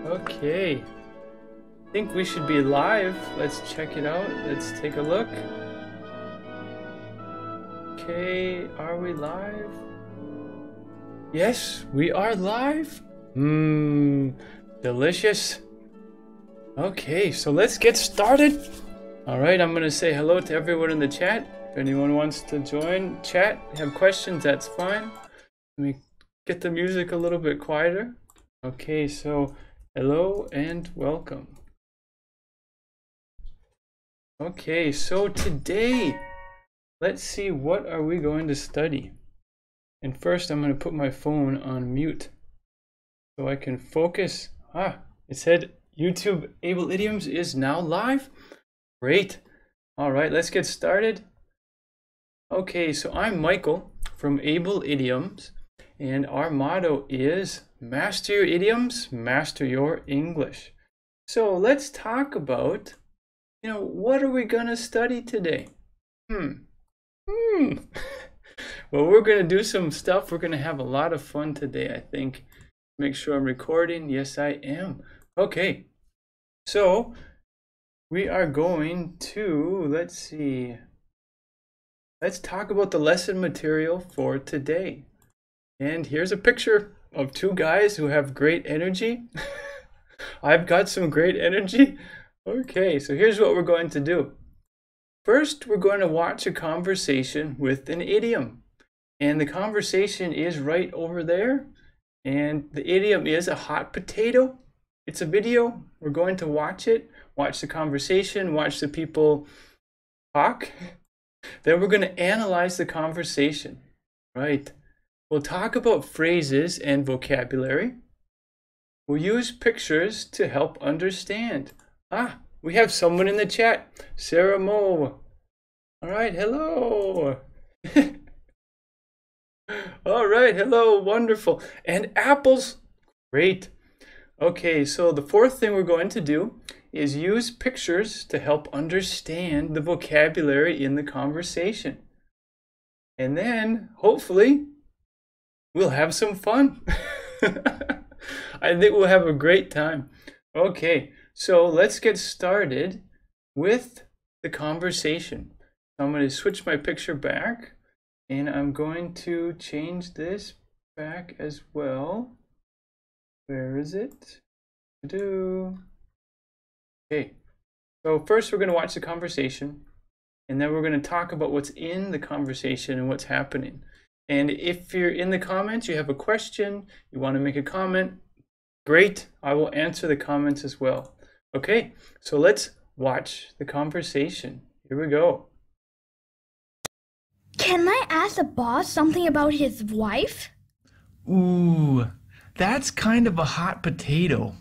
Okay, I think we should be live. Let's check it out. Let's take a look. Okay, are we live? Yes, we are live. Delicious. Okay, so let's get started. All right, I'm gonna say hello to everyone in the chat. If anyone wants to join chat, have questions, that's fine. Let me get the music a little bit quieter. Okay, so hello and welcome. Okay, so today, let's see, what are we going to study? And first, I'm going to put my phone on mute so I can focus. It said YouTube Able Idioms is now live. Great. All right, let's get started. Okay, so I'm Michael from Able Idioms, and our motto is master your idioms, master your English. So let's talk about, what are we going to study today? Well, we're going to do some stuff. We're going to have a lot of fun today, I think. Make sure I'm recording. Yes, I am. Okay, so we are going to, let's talk about the lesson material for today. And here's a picture of two guys who have great energy. I've got some great energy. Okay, so here's what we're going to do. First, we're going to watch a conversation with an idiom. And the conversation is right over there. And the idiom is a hot potato. It's a video. We're going to watch it, watch the conversation, watch the people talk. Then we're going to analyze the conversation. Right. We'll talk about phrases and vocabulary. We'll use pictures to help understand. We have someone in the chat, Sarah Mo. All right, hello. All right, hello, wonderful. And apples, great. Okay, so the fourth thing we're going to do is use pictures to help understand the vocabulary in the conversation. And then, hopefully, we'll have some fun. I think we'll have a great time. Okay, so let's get started with the conversation. I'm going to switch my picture back, and I'm going to change this back as well. Where is it? Okay, so first we're going to watch the conversation, and then we're going to talk about what's in the conversation and what's happening. And if you're in the comments, you have a question, you want to make a comment, great, I will answer the comments as well. Okay, so let's watch the conversation. Here we go. Can I ask the boss something about his wife? Ooh, that's kind of a hot potato.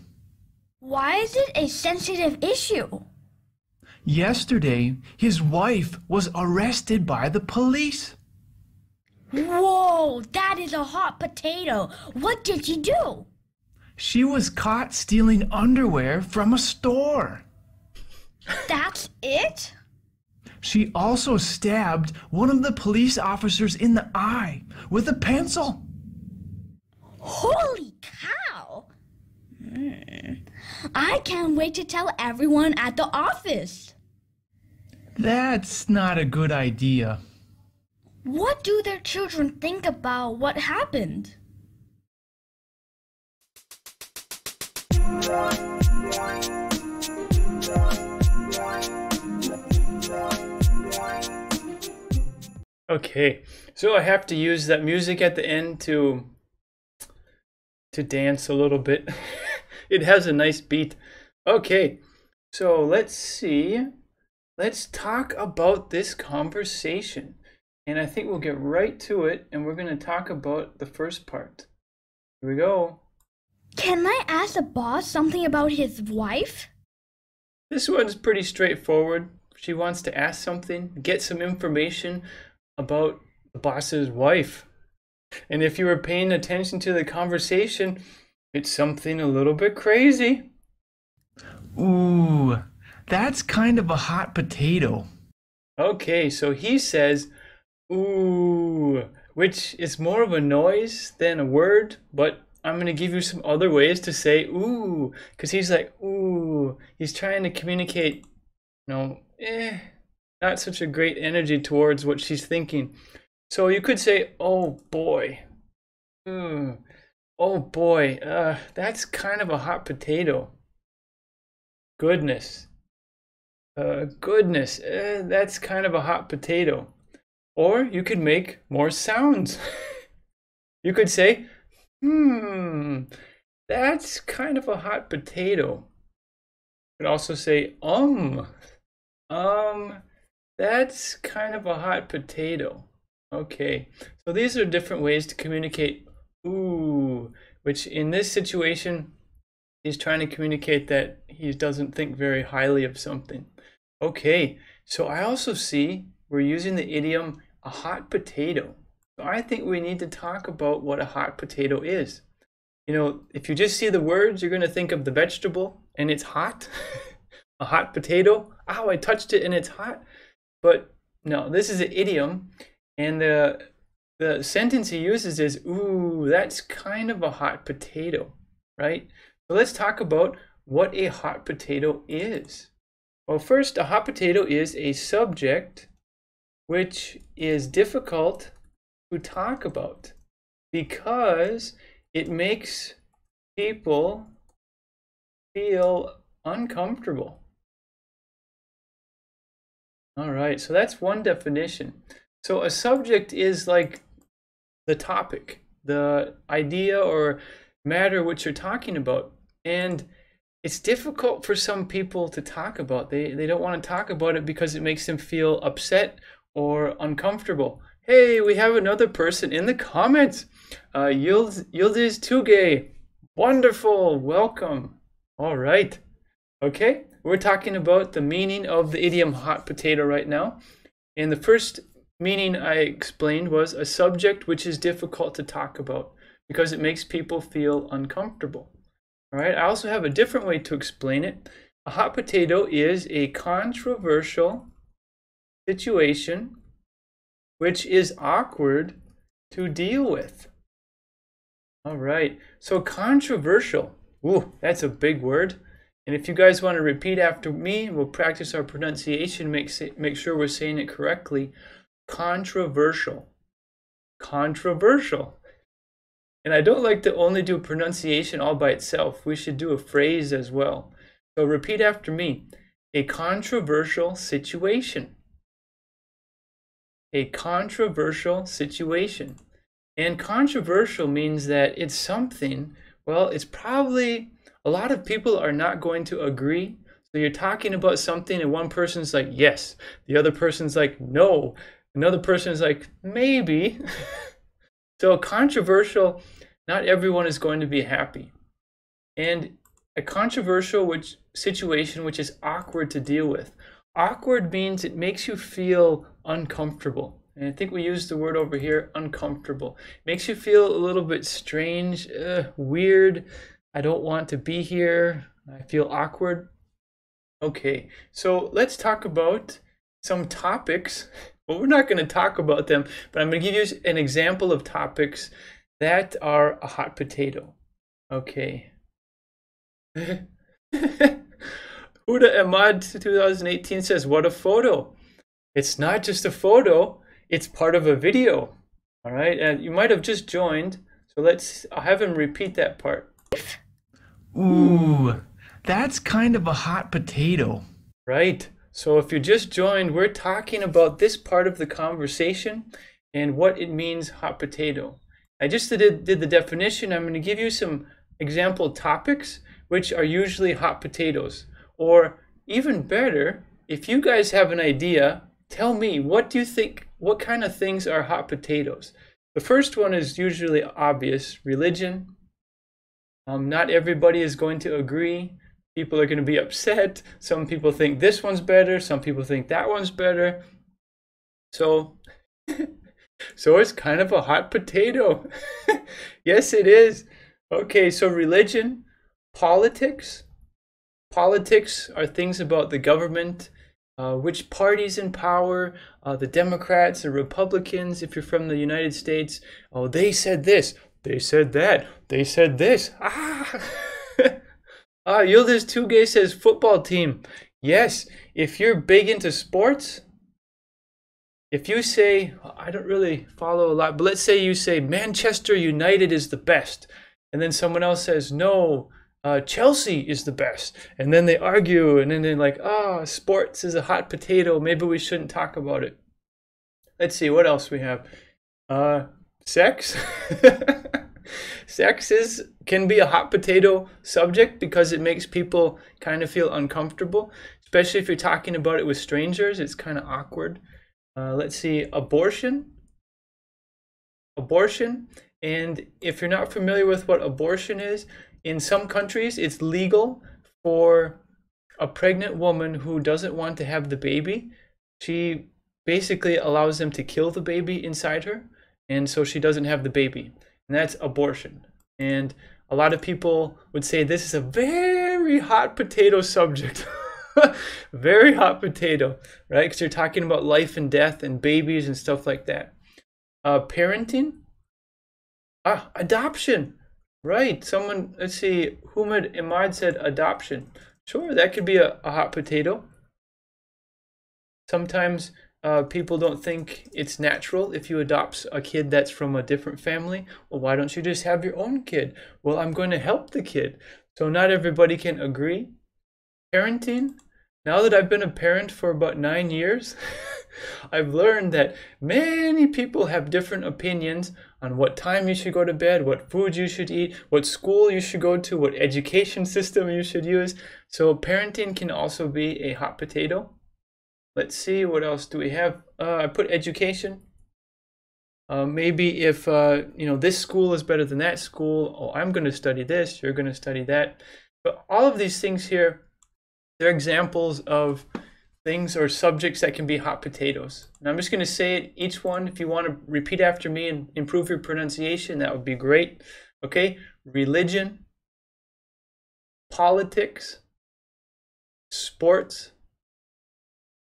Why is it a sensitive issue? Yesterday, his wife was arrested by the police. Whoa, that is a hot potato. What did she do? She was caught stealing underwear from a store. That's it? She also stabbed one of the police officers in the eye with a pencil. Holy cow! I can't wait to tell everyone at the office. That's not a good idea. What do their children think about what happened? Okay, so I have to use that music at the end to dance a little bit. It has a nice beat. Okay, so let's see. Let's talk about this conversation. And I think we'll get right to it, and we're going to talk about the first part. Here we go. Can I ask the boss something about his wife? This one's pretty straightforward. She wants to ask something, get some information about the boss's wife. And if you were paying attention to the conversation, it's something a little bit crazy. Ooh, that's kind of a hot potato. Okay, so he says, ooh, which is more of a noise than a word, but I'm going to give you some other ways to say ooh, because he's like, ooh, he's trying to communicate, not such a great energy towards what she's thinking. So you could say, oh boy, oh boy, that's kind of a hot potato. Goodness, that's kind of a hot potato. Or you could make more sounds. You could say, that's kind of a hot potato. You could also say, that's kind of a hot potato. Okay, so these are different ways to communicate ooh, which in this situation, he's trying to communicate that he doesn't think very highly of something. Okay, so I also see we're using the idiom a hot potato. So I think we need to talk about what a hot potato is. If you just see the words, you're going to think of the vegetable and it's hot. A hot potato. Ow, I touched it and it's hot. But no, this is an idiom. And the sentence he uses is, ooh, that's kind of a hot potato, right? So let's talk about what a hot potato is. Well, first, a hot potato is a subject which is difficult to talk about because it makes people feel uncomfortable. All right, so that's one definition. So a subject is like the topic, the idea or matter which you're talking about. And it's difficult for some people to talk about. They don't want to talk about it because it makes them feel upset or uncomfortable. Hey, we have another person in the comments. Yildiz Tugay. Wonderful. Welcome. All right. Okay. We're talking about the meaning of the idiom hot potato right now. And the first meaning I explained was a subject which is difficult to talk about because it makes people feel uncomfortable. All right. I also have a different way to explain it. A hot potato is a controversial situation which is awkward to deal with. All right. So controversial. Ooh, that's a big word. And if you guys want to repeat after me, we'll practice our pronunciation, make sure we're saying it correctly. Controversial. Controversial. And I don't like to only do pronunciation all by itself. We should do a phrase as well. So repeat after me. A controversial situation. A controversial situation. And controversial means that it's something, well, it's probably, a lot of people are not going to agree. So you're talking about something and one person's like, yes. The other person's like, no. Another person's like, maybe. So controversial, not everyone is going to be happy. And a controversial situation which is awkward to deal with. Awkward means it makes you feel uncomfortable. And I think we use the word over here, uncomfortable. Makes you feel a little bit strange, weird. I don't want to be here. I feel awkward. Okay, so let's talk about some topics. Well, we're not going to talk about them, but I'm going to give you an example of topics that are a hot potato. Okay. Huda Ahmad 2018 says, what a photo. It's not just a photo, it's part of a video. All right, and you might have just joined, so I'll have him repeat that part. Ooh, that's kind of a hot potato. Right. So if you just joined, we're talking about this part of the conversation and what it means, hot potato. I just did the definition. I'm going to give you some example topics, which are usually hot potatoes. Or even better, if you guys have an idea, tell me, what do you think, what kind of things are hot potatoes? The first one is usually obvious, religion. Not everybody is going to agree. People are going to be upset. Some people think this one's better. Some people think that one's better. So it's kind of a hot potato. Yes, it is. Okay, so religion, politics. Politics are things about the government, which party's in power, the Democrats, the Republicans, if you're from the United States. Oh, they said this. They said that. They said this. Ah! Yildiz Tugay says football team. Yes, if you're big into sports, if you say, I don't really follow a lot, but let's say you say Manchester United is the best, and then someone else says, no, Chelsea is the best, and then they argue, and then they're like, sports is a hot potato, maybe we shouldn't talk about it. Let's see, what else we have? Sex? Sex can be a hot potato subject because it makes people kind of feel uncomfortable, especially if you're talking about it with strangers. It's kind of awkward. Let's see, abortion. Abortion, and if you're not familiar with what abortion is, in some countries it's legal for a pregnant woman who doesn't want to have the baby. She basically allows them to kill the baby inside her, and so she doesn't have the baby. And that's abortion. And a lot of people would say this is a very hot potato subject. Very hot potato, right? Because you're talking about life and death and babies and stuff like that. Parenting. Adoption. Right. Someone, let's see, Humad Imad said adoption. Sure, that could be a hot potato. Sometimes people don't think it's natural if you adopt a kid that's from a different family. Well, why don't you just have your own kid? Well, I'm going to help the kid. So not everybody can agree. Parenting. Now that I've been a parent for about 9 years, I've learned that many people have different opinions on what time you should go to bed, what food you should eat, what school you should go to, what education system you should use. So parenting can also be a hot potato. Let's see, what else do we have? I put education. Maybe if, this school is better than that school. Oh, I'm going to study this, you're going to study that. But all of these things here, they're examples of things or subjects that can be hot potatoes. And I'm just going to say it, each one. If you want to repeat after me and improve your pronunciation, that would be great. Okay? Religion, politics, sports,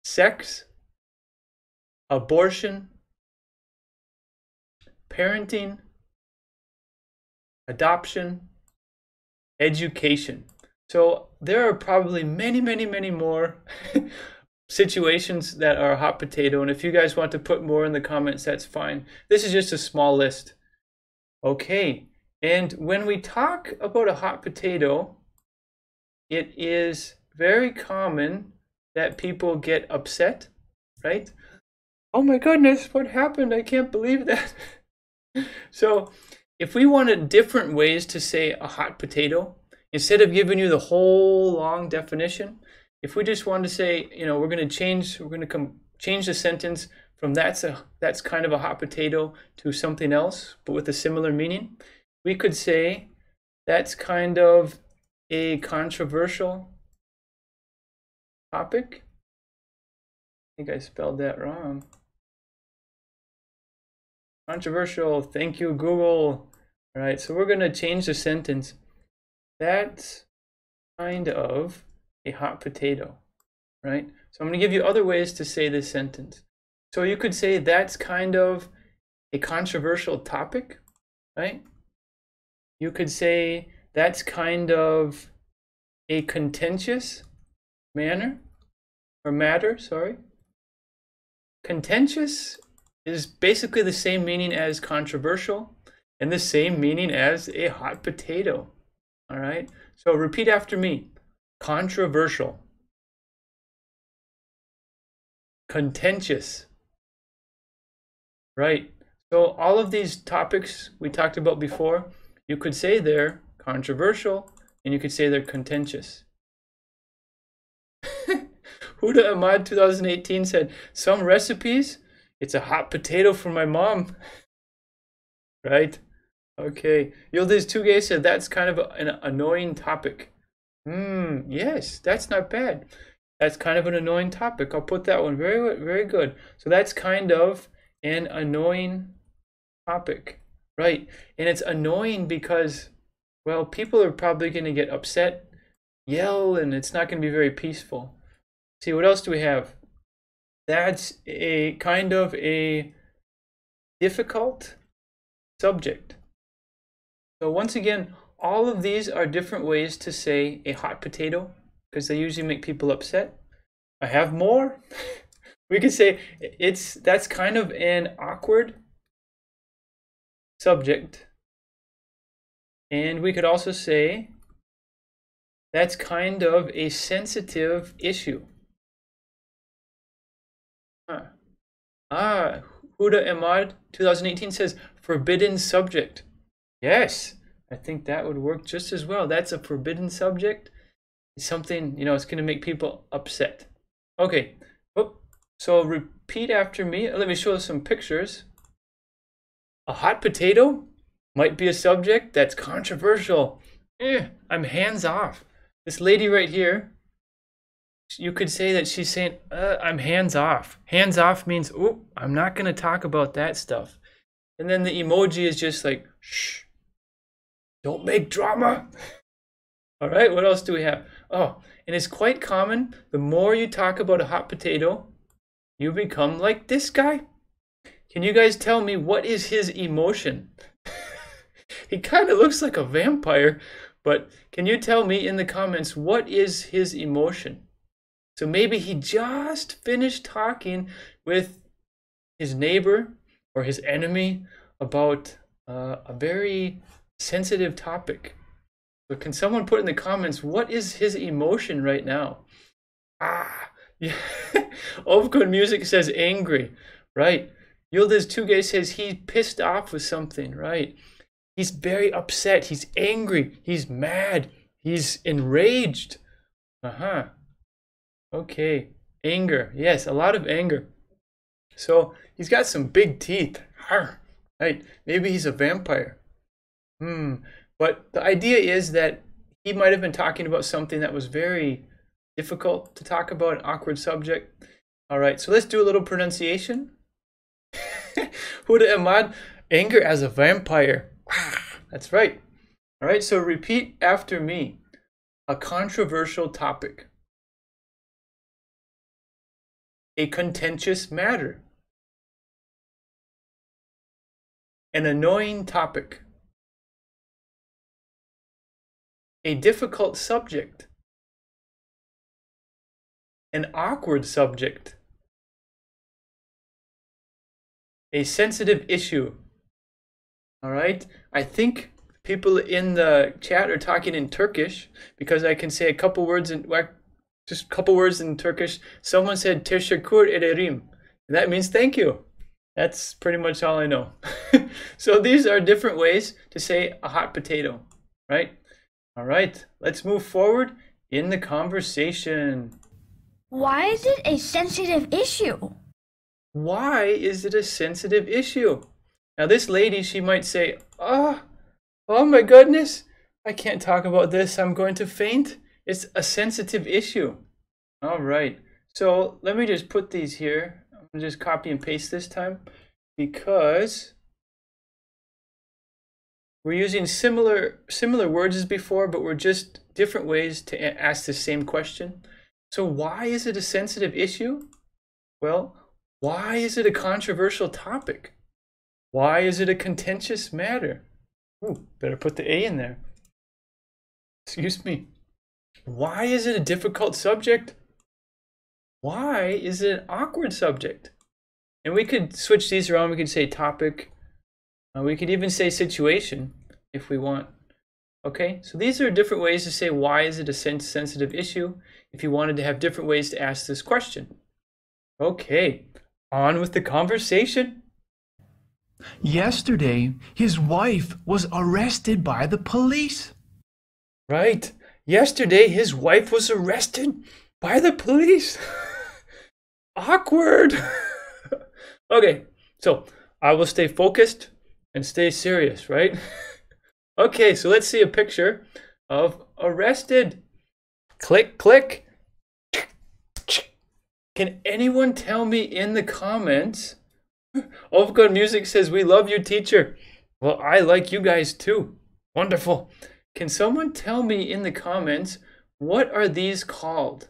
sex, abortion, parenting, adoption, education. So there are probably many, many, many more situations that are a hot potato. And if you guys want to put more in the comments, that's fine. This is just a small list. Okay. And when we talk about a hot potato, it is very common that people get upset, right? Oh my goodness, what happened? I can't believe that. So if we wanted different ways to say a hot potato, instead of giving you the whole long definition, if we just want to say, we're going to change the sentence from that's kind of a hot potato to something else, but with a similar meaning, we could say that's kind of a controversial topic. I think I spelled that wrong. Controversial. Thank you, Google. All right, so we're going to change the sentence. That's kind of a hot potato, right? So I'm going to give you other ways to say this sentence. So you could say that's kind of a controversial topic, right? You could say that's kind of a contentious matter. Contentious is basically the same meaning as controversial and the same meaning as a hot potato. All right, so repeat after me. Controversial, contentious, right? So all of these topics we talked about before, you could say they're controversial and you could say they're contentious. Huda Ahmad 2018 said, some recipes, it's a hot potato for my mom. Right? Okay. Yildiz Tugay said that's kind of an annoying topic. Yes, that's not bad. That's kind of an annoying topic. I'll put that one. Very, very good. So that's kind of an annoying topic. Right. And it's annoying because, well, people are probably going to get upset, yell, and it's not going to be very peaceful. See, what else do we have? That's a kind of a difficult subject. So once again, all of these are different ways to say a hot potato because they usually make people upset. I have more. We could say that's kind of an awkward subject. And we could also say that's kind of a sensitive issue. Huda Ahmad 2018 says forbidden subject. Yes, I think that would work just as well. That's a forbidden subject. It's something, it's going to make people upset. Okay, so repeat after me. Let me show some pictures. A hot potato might be a subject that's controversial. I'm hands off. This lady right here, you could say that she's saying, I'm hands off. Hands off means, I'm not going to talk about that stuff. And then the emoji is just like, shh, don't make drama. All right, what else do we have? Oh, and it's quite common. The more you talk about a hot potato, you become like this guy. Can you guys tell me what is his emotion? He kind of looks like a vampire, but can you tell me in the comments what is his emotion? So maybe he just finished talking with his neighbor or his enemy about a very sensitive topic. So can someone put in the comments what is his emotion right now? Yeah. Ovcode Music says angry, right? Yildiz Tugay says he's pissed off with something, right? He's very upset. He's angry. He's mad. He's enraged. Okay. Anger. Yes, a lot of anger. So he's got some big teeth. Right? Maybe he's a vampire. But the idea is that he might have been talking about something that was very difficult to talk about, an awkward subject. All right, so let's do a little pronunciation. Huda Ahmad, anger as a vampire. That's right. All right, so repeat after me. A controversial topic. A contentious matter. An annoying topic. A difficult subject. An awkward subject. A sensitive issue. All right, I think people in the chat are talking in Turkish because I can say a couple words in Turkish. Someone said teşekkür ederim. That means thank you. That's pretty much all I know. So these are different ways to say a hot potato, right? All right, let's move forward in the conversation. Why is it a sensitive issue? Why is it a sensitive issue? Now this lady, she might say, oh my goodness, I can't talk about this. I'm going to faint. It's a sensitive issue. All right, so let me just put these here. I'm going to just copy and paste this time because we're using similar words as before, but we're just different ways to ask the same question. So why is it a sensitive issue? Well, why is it a controversial topic? Why is it a contentious matter? Better put the A in there. Excuse me. Why is it a difficult subject? Why is it an awkward subject? And we could switch these around. We could say topic. We could even say situation if we want. Okay, so these are different ways to say why is it a sensitive issue if you wanted to have different ways to ask this question. Okay, on with the conversation. Yesterday, his wife was arrested by the police. Right. Yesterday, his wife was arrested by the police. Awkward. Okay, so I will stay focused and stay serious, right? Okay, so let's see a picture of arrested. Click, click. Can anyone tell me in the comments? Ovcode Music says, we love you, teacher. Well, I like you guys too. Wonderful. Can someone tell me in the comments, what are these called?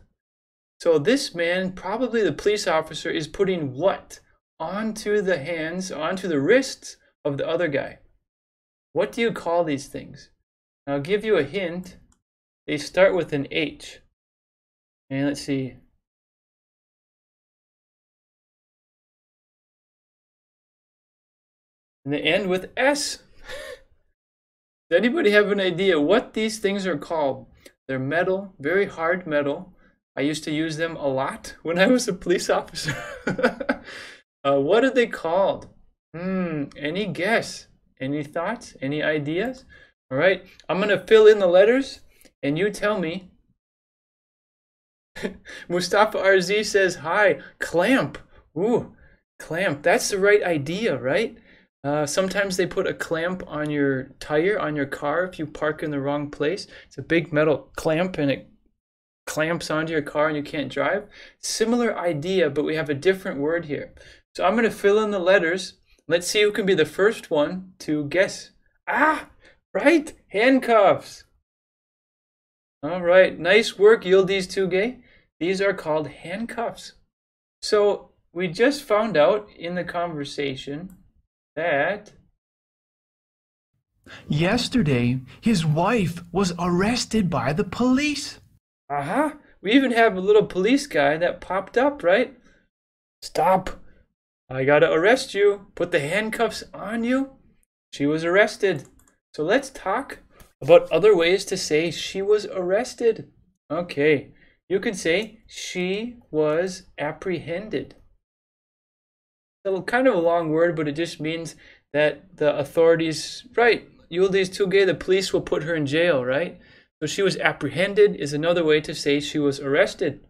So this man, probably the police officer, is putting what onto the hands, onto the wrists of the other guy? What do you call these things? I'll give you a hint. They start with an H. And let's see. And they end with S. Does anybody have an idea what these things are called? They're metal, very hard metal. I used to use them a lot when I was a police officer. What are they called? Any guess? Any thoughts? Any ideas? All right, I'm going to fill in the letters and you tell me. Mustafa RZ says, hi, clamp. Ooh, clamp. That's the right idea, right? Sometimes they put a clamp on your tire, on your car if you park in the wrong place. It's a big metal clamp and it clamps onto your car and you can't drive. Similar idea, but we have a different word here. So I'm going to fill in the letters. Let's see who can be the first one to guess. Ah, right, handcuffs. All right, nice work, Yildiz Tugay. These are called handcuffs. So we just found out in the conversation that yesterday his wife was arrested by the police. Aha, we even have a little police guy that popped up, right? Stop. I gotta arrest you. Put the handcuffs on you. She was arrested. So let's talk about other ways to say she was arrested. Okay, you could say she was apprehended. It's kind of a long word, but it just means that the authorities, right, Yildiz Tugay, the police will put her in jail, right? So she was apprehended is another way to say she was arrested.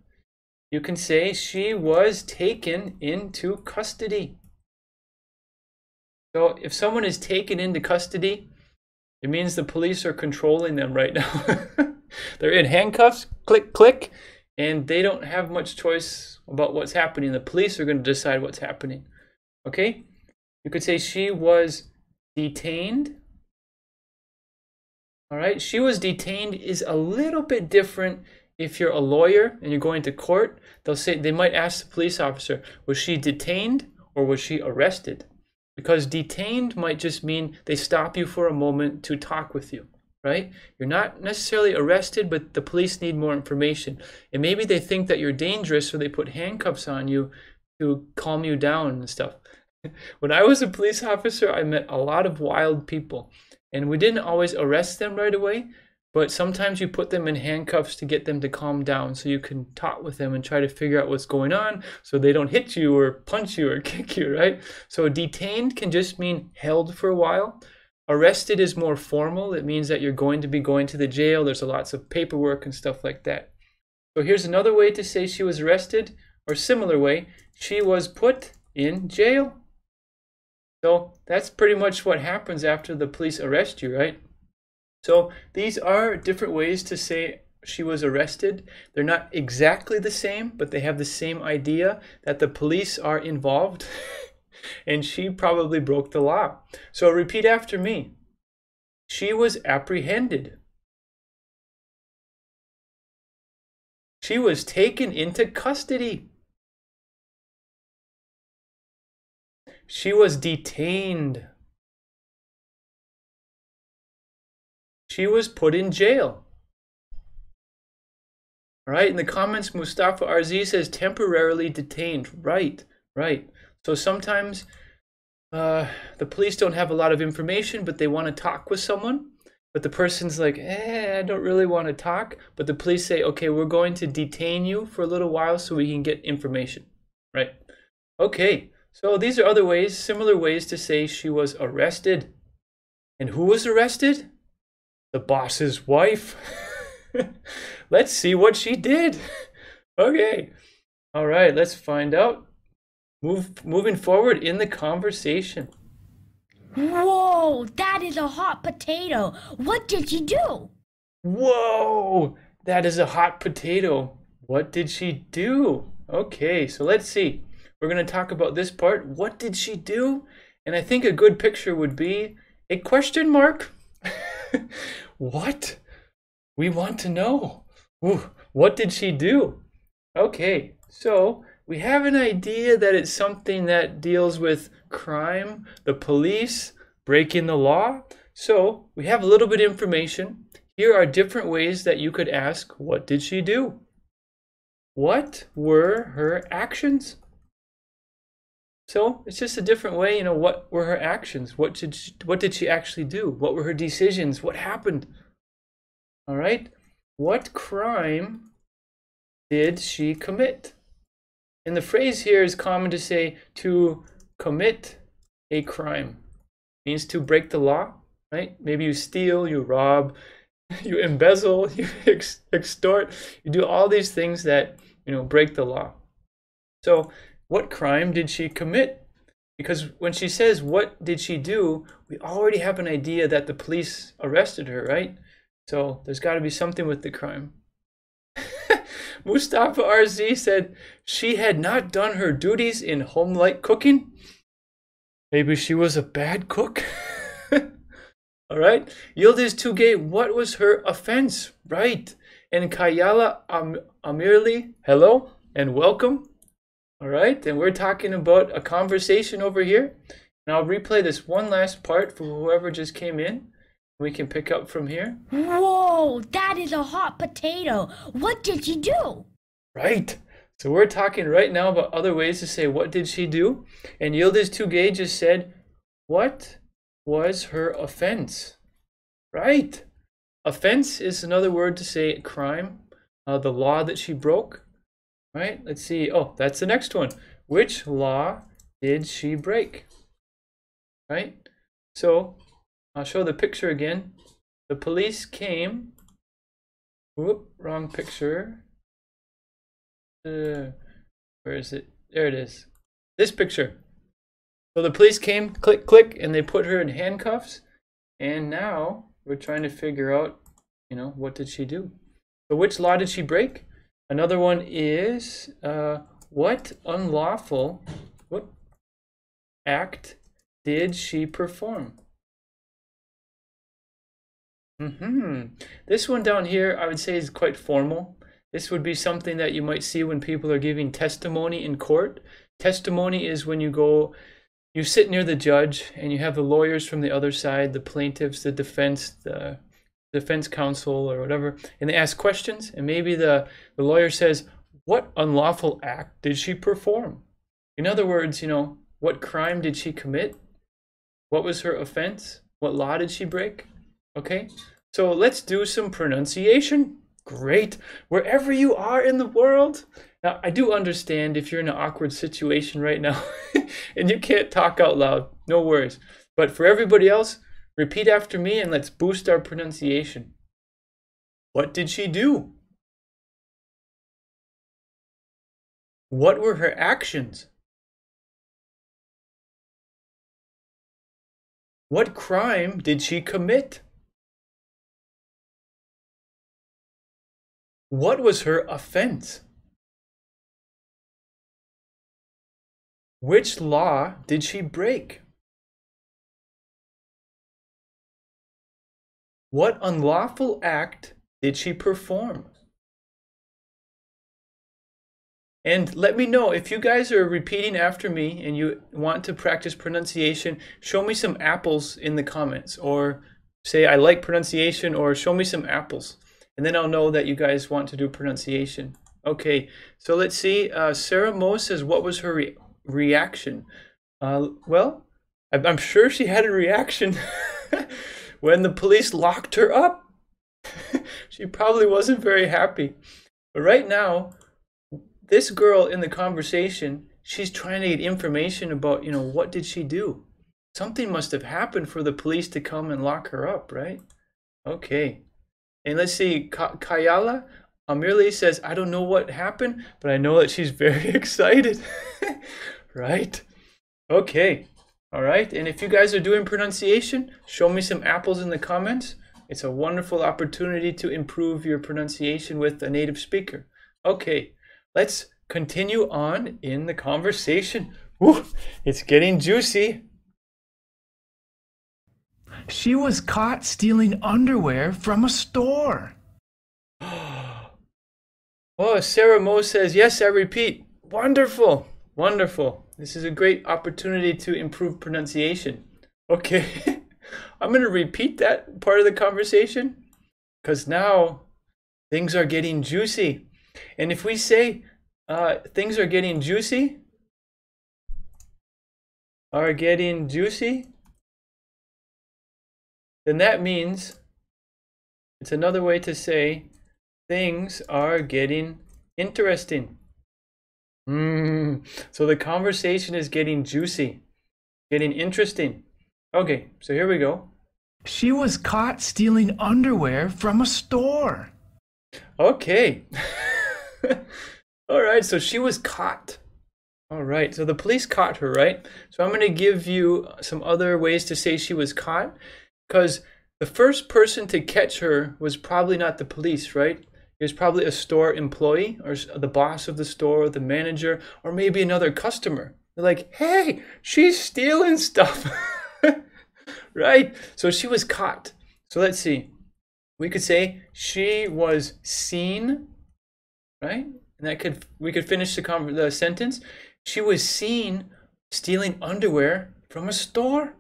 You can say she was taken into custody. So if someone is taken into custody, it means the police are controlling them right now. They're in handcuffs, click, click, and they don't have much choice about what's happening. The police are going to decide what's happening. Okay? You could say she was detained. All right? She was detained is a little bit different. If you're a lawyer and you're going to court, they might ask the police officer, was she detained or was she arrested? Because detained might just mean they stop you for a moment to talk with you, right? You're not necessarily arrested, but the police need more information. And maybe they think that you're dangerous, so they put handcuffs on you to calm you down and stuff. When I was a police officer, I met a lot of wild people. And we didn't always arrest them right away, but sometimes you put them in handcuffs to get them to calm down so you can talk with them and try to figure out what's going on so they don't hit you or punch you or kick you, right? So detained can just mean held for a while. Arrested is more formal. It means that you're going to be going to the jail. There's lots of paperwork and stuff like that. So here's another way to say she was arrested, or similar way, she was put in jail. So that's pretty much what happens after the police arrest you, right? So these are different ways to say she was arrested. They're not exactly the same, but they have the same idea that the police are involved and she probably broke the law. So repeat after me. She was apprehended. She was taken into custody. She was detained. She was put in jail. All right, in the comments, Mustafa RZ says temporarily detained. Right, right. So sometimes the police don't have a lot of information, but they want to talk with someone. But the person's like, I don't really want to talk. But the police say, okay, we're going to detain you for a little while so we can get information. Right? Okay, so these are other ways, similar ways to say she was arrested. And who was arrested? The boss's wife. Let's see what she did. Okay. All right, let's find out. Moving forward in the conversation. Whoa, that is a hot potato. What did she do? Whoa, that is a hot potato. What did she do? Okay, so let's see. We're going to talk about this part. What did she do? And I think a good picture would be a question mark. What? We want to know. Ooh, what did she do? Okay, so we have an idea that it's something that deals with crime, the police, breaking the law. So we have a little bit of information. Here are different ways that you could ask, what did she do? What were her actions? So it's just a different way, you know, what were her actions? What did she actually do? What were her decisions? What happened? All right. What crime did she commit? And the phrase here is common to say to commit a crime. It means to break the law, right? Maybe you steal, you rob, you embezzle, you extort, you do all these things that, you know, break the law. So what crime did she commit? Because when she says, what did she do? We already have an idea that the police arrested her, right? So there's got to be something with the crime. Mustafa RZ said she had not done her duties in home-like cooking. Maybe she was a bad cook. All right. Yildiz Tugay, what was her offense? Right. And Kayala Amirli, hello and welcome. All right. And we're talking about a conversation over here. And I'll replay this one last part for whoever just came in. We can pick up from here. Whoa, that is a hot potato. What did she do? Right. So we're talking right now about other ways to say, what did she do? And Yildiz Tugay just said, what was her offense? Right. Offense is another word to say crime, the law that she broke. Right. Let's see. Oh, that's the next one. Which law did she break? Right. So I'll show the picture again. The police came. Whoop, wrong picture. Where is it? There it is. This picture. So the police came, click, click, and they put her in handcuffs. And now we're trying to figure out, you know, what did she do? So which law did she break? Another one is, what unlawful act did she perform? This one down here, I would say, is quite formal. This would be something that you might see when people are giving testimony in court. Testimony is when you sit near the judge and you have the lawyers from the other side, the plaintiffs, the defense counsel or whatever, and they ask questions, and maybe the lawyer says, what unlawful act did she perform? In other words, you know, what crime did she commit? What was her offense? What law did she break? Okay, so let's do some pronunciation. Great. Wherever you are in the world. Now, I do understand if you're in an awkward situation right now and you can't talk out loud, no worries. But for everybody else, repeat after me and let's boost our pronunciation. What did she do? What were her actions? What crime did she commit? What was her offense? Which law did she break? What unlawful act did she perform? And let me know if you guys are repeating after me and you want to practice pronunciation, show me some apples in the comments, or say I like pronunciation, or show me some apples. And then I'll know that you guys want to do pronunciation. Okay, so let's see. Sarah Mo says, what was her reaction? Well, I'm sure she had a reaction when the police locked her up. She probably wasn't very happy. But right now, this girl in the conversation, she's trying to get information about, you know, what did she do? Something must have happened for the police to come and lock her up, right? Okay. And let's see, Kayala Amirli says, I don't know what happened, but I know that she's very excited. Right? Okay. All right. And if you guys are doing pronunciation, show me some apples in the comments. It's a wonderful opportunity to improve your pronunciation with a native speaker. Okay. Let's continue on in the conversation. Ooh, it's getting juicy. She was caught stealing underwear from a store. Oh, Sarah Mo says, yes, I repeat. Wonderful. Wonderful. This is a great opportunity to improve pronunciation. Okay. I'm going to repeat that part of the conversation because now things are getting juicy. And if we say things are getting juicy, then that means it's another way to say things are getting interesting. So the conversation is getting juicy, getting interesting. Okay, so here we go. She was caught stealing underwear from a store. Okay. All right, so she was caught. All right, so the police caught her, right? So I'm going to give you some other ways to say she was caught, because the first person to catch her was probably not the police, right? It was probably a store employee or the boss of the store, or the manager, or maybe another customer. They're like, hey, she's stealing stuff, right? So she was caught. So let's see. We could say she was seen, right? And we could finish the sentence. She was seen stealing underwear from a store.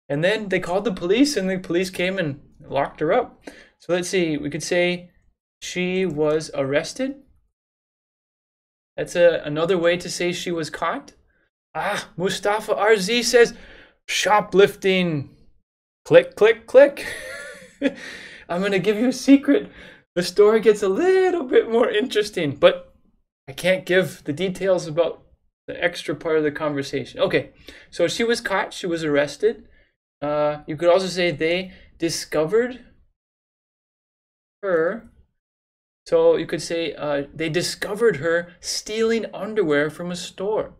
And then they called the police, and the police came and locked her up. So let's see. We could say she was arrested. That's another way to say she was caught. Mustafa RZ says shoplifting. Click, click, click. I'm going to give you a secret. The story gets a little bit more interesting, but I can't give the details about the extra part of the conversation. Okay, so she was caught. She was arrested. You could also say they discovered her. So you could say they discovered her stealing underwear from a store.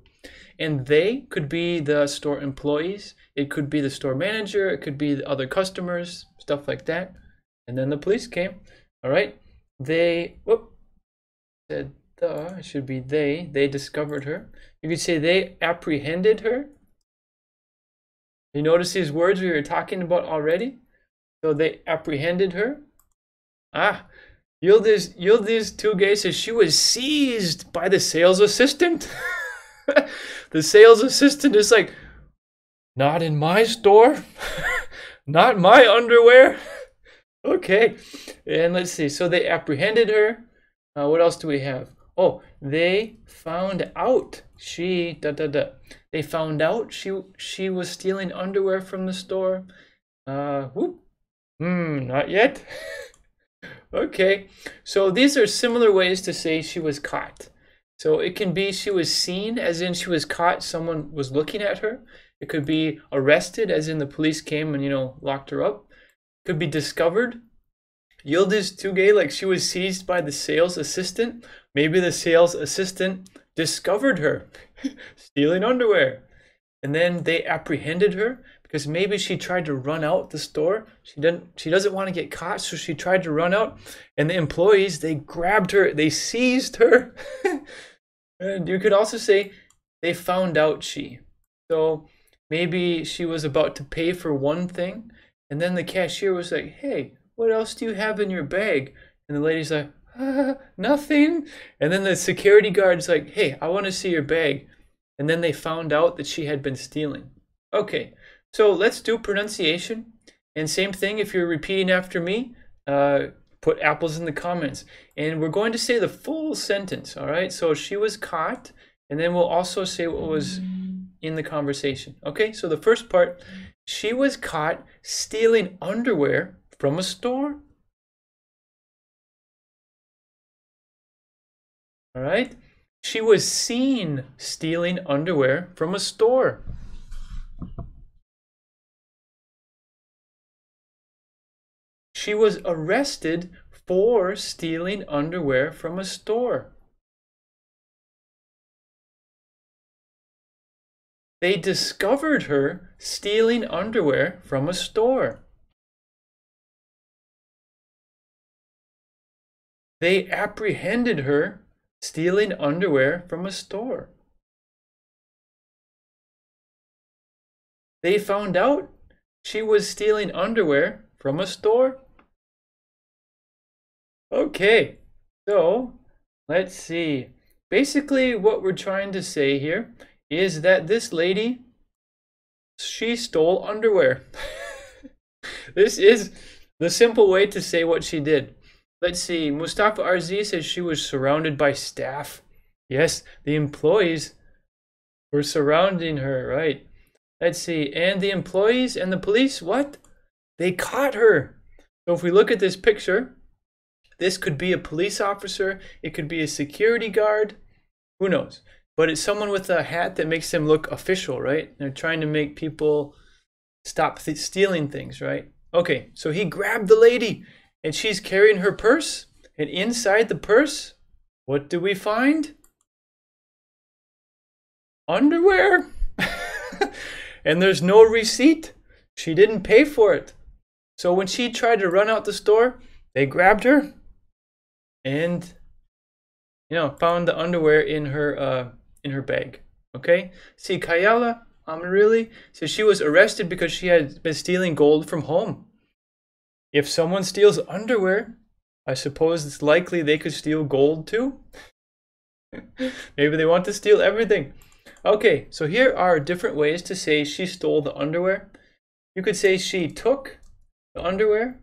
And they could be the store employees. It could be the store manager. It could be the other customers, stuff like that. And then the police came. All right. It should be they. They discovered her. You could say they apprehended her. You notice these words we were talking about already? So they apprehended her. Yildiz Tugay says she was seized by the sales assistant. The sales assistant is like, not in my store. Not my underwear. Okay. And let's see. So they apprehended her. What else do we have? Oh, they found out They found out she was stealing underwear from the store. Not yet. Okay. So these are similar ways to say she was caught. So it can be she was seen, as in she was caught, someone was looking at her. It could be arrested, as in the police came and, locked her up. It could be discovered. Yildiz Tugay, like she was seized by the sales assistant. Maybe the sales assistant discovered her stealing underwear. And then they apprehended her because maybe she tried to run out the store. She doesn't want to get caught, so she tried to run out. And the employees, they grabbed her, they seized her. And you could also say they found out she. So maybe she was about to pay for one thing, and then the cashier was like, hey, what else do you have in your bag? And the lady's like, nothing. And then the security guard's like, hey, I want to see your bag. And then they found out that she had been stealing. Okay, so let's do pronunciation. And same thing, if you're repeating after me, put apples in the comments. And we're going to say the full sentence, all right? So she was caught, and then we'll also say what was in the conversation. Okay, so the first part, she was caught stealing underwear from a store. All right, she was seen stealing underwear from a store. She was arrested for stealing underwear from a store. They discovered her stealing underwear from a store. They apprehended her stealing underwear from a store. They found out she was stealing underwear from a store. Okay, so let's see. Basically, what we're trying to say here is that this lady She stole underwear. This is the simple way to say what she did. Let's see. Mustafa RZ says she was surrounded by staff. Yes, the employees were surrounding her, right? Let's see. And the employees and the police, what? They caught her. So if we look at this picture, this could be a police officer. It could be a security guard. Who knows? But it's someone with a hat that makes them look official, right? They're trying to make people stop stealing things, right? Okay, so he grabbed the lady and she's carrying her purse. And inside the purse, what do we find? Underwear. And there's no receipt. She didn't pay for it. So when she tried to run out the store, they grabbed her and, you know, found the underwear in her bag. Okay? See, Kayala Amarili says she was arrested because she had been stealing gold from home. If someone steals underwear, I suppose it's likely they could steal gold too. Maybe they want to steal everything. Okay, so here are different ways to say she stole the underwear. You could say she took the underwear.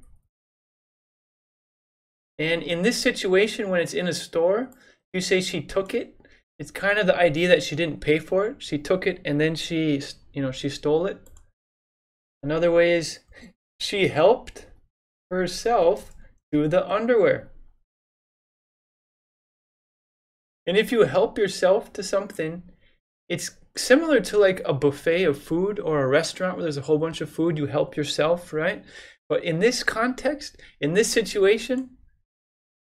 And in this situation, when it's in a store, you say she took it. It's kind of the idea that she didn't pay for it. She took it and then she stole it. Another way is she helped herself to the underwear. And if you help yourself to something, it's similar to like a buffet of food or a restaurant where there's a whole bunch of food. You help yourself, right? But in this context, in this situation,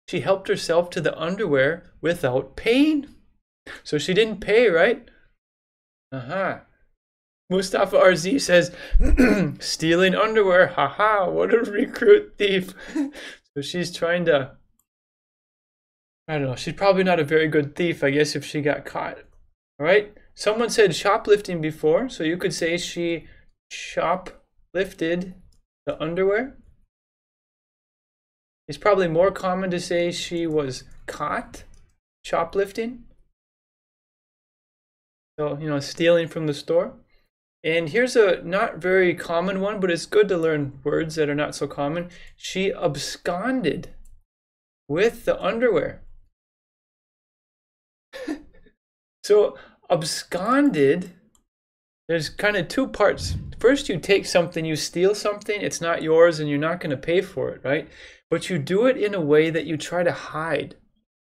she helped herself to the underwear without paying. So she didn't pay, right? Mustafa RZ says, stealing underwear. Haha, what a recruit thief. So she's trying to, I don't know, she's probably not a very good thief, I guess, if she got caught. All right? Someone said shoplifting before, so you could say she shoplifted the underwear. It's probably more common to say she was caught shoplifting. So, you know, stealing from the store. And here's a not very common one, but it's good to learn words that are not so common. She absconded with the underwear. So, absconded, there's kind of two parts. First, you take something, you steal something, it's not yours and you're not going to pay for it, right? But you do it in a way that you try to hide,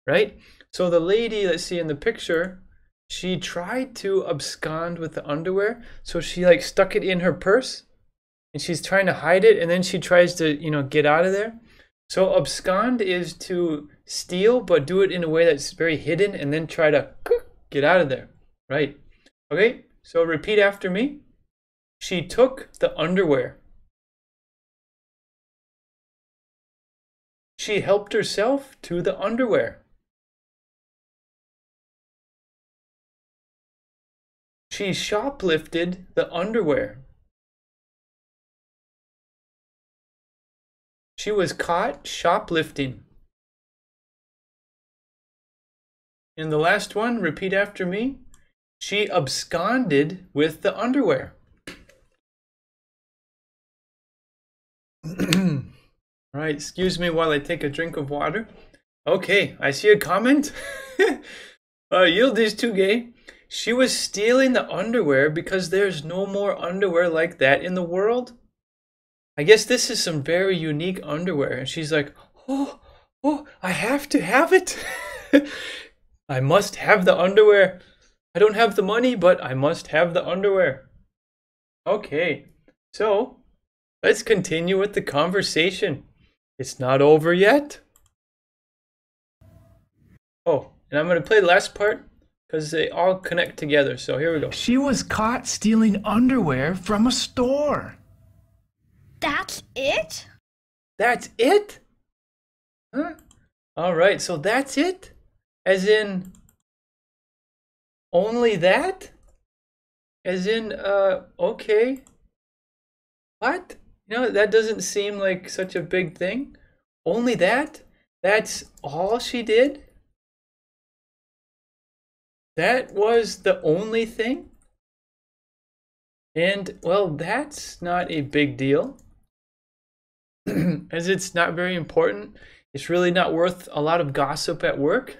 right? So the lady, let's see in the picture, she tried to abscond with the underwear. So she like stuck it in her purse and she's trying to hide it. And then she tries to, you know, get out of there. So abscond is to steal, but do it in a way that's very hidden and then try to get out of there, right? Okay, so repeat after me. She took the underwear. She helped herself to the underwear. She shoplifted the underwear. She was caught shoplifting. And the last one, repeat after me. She absconded with the underwear. All right, excuse me while I take a drink of water. Okay, I see a comment. Yildiz Tugay. She was stealing the underwear because there's no more underwear like that in the world. I guess this is some very unique underwear. And she's like, oh, I have to have it. I must have the underwear. I don't have the money, but I must have the underwear. Okay, so let's continue with the conversation. It's not over yet. Oh, and I'm going to play the last part because they all connect together. So here we go. She was caught stealing underwear from a store. That's it? That's it? Huh? All right, so that's it? As in, only that? As in, okay. What? You know, that doesn't seem like such a big thing. Only that? That's all she did? That was the only thing? And, well, that's not a big deal, as it's not very important. It's really not worth a lot of gossip at work.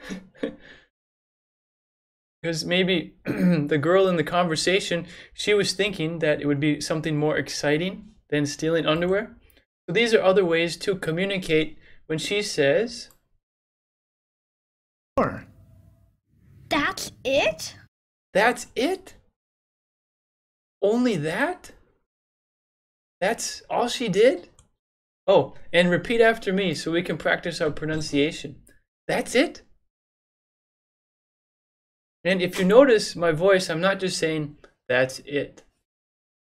Because maybe the girl in the conversation, she was thinking that it would be something more exciting than stealing underwear. So these are other ways to communicate when she says, That's it? "That's it? Only that? That's all she did?" Oh, and repeat after me so we can practice our pronunciation. That's it? And if you notice my voice, I'm not just saying, "That's it."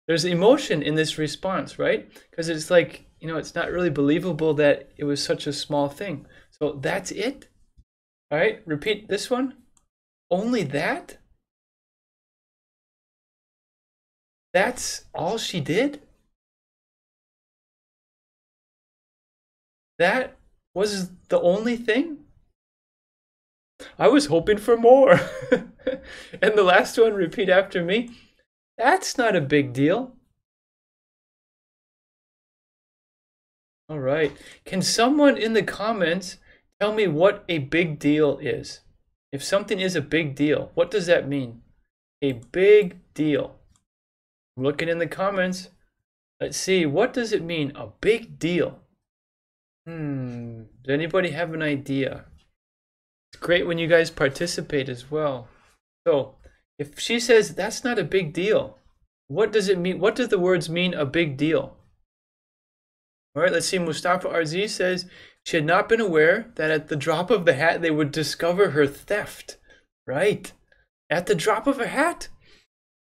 There's emotion in this response, right? Because it's like, it's not really believable that it was such a small thing. So, that's it? All right, repeat this one. Only that? That's all she did? That was the only thing? I was hoping for more. And the last one, repeat after me. That's not a big deal. All right. Can someone in the comments tell me what a big deal is? If something is a big deal, what does that mean? A big deal. I'm looking in the comments. Let's see. What does it mean? A big deal. Does anybody have an idea? It's great when you guys participate as well. So, if she says that's not a big deal, what does it mean? What do the words mean, a big deal? All right, let's see. Mustafa RZ says she had not been aware that at the drop of the hat they would discover her theft. Right. At the drop of a hat.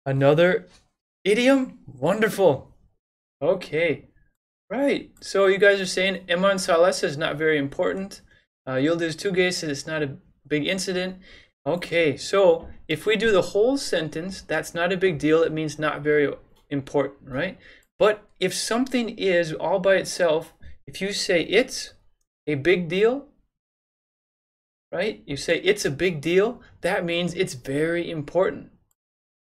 Another idiom. Wonderful. Okay. Right. So you guys are saying Eman Salah says not very important. Yildiz Tugay says it's not a big incident. Okay, so if we do the whole sentence, that's not a big deal. It means not very important, right? But if something is all by itself, if you say it's a big deal, right? You say it's a big deal, that means it's very important.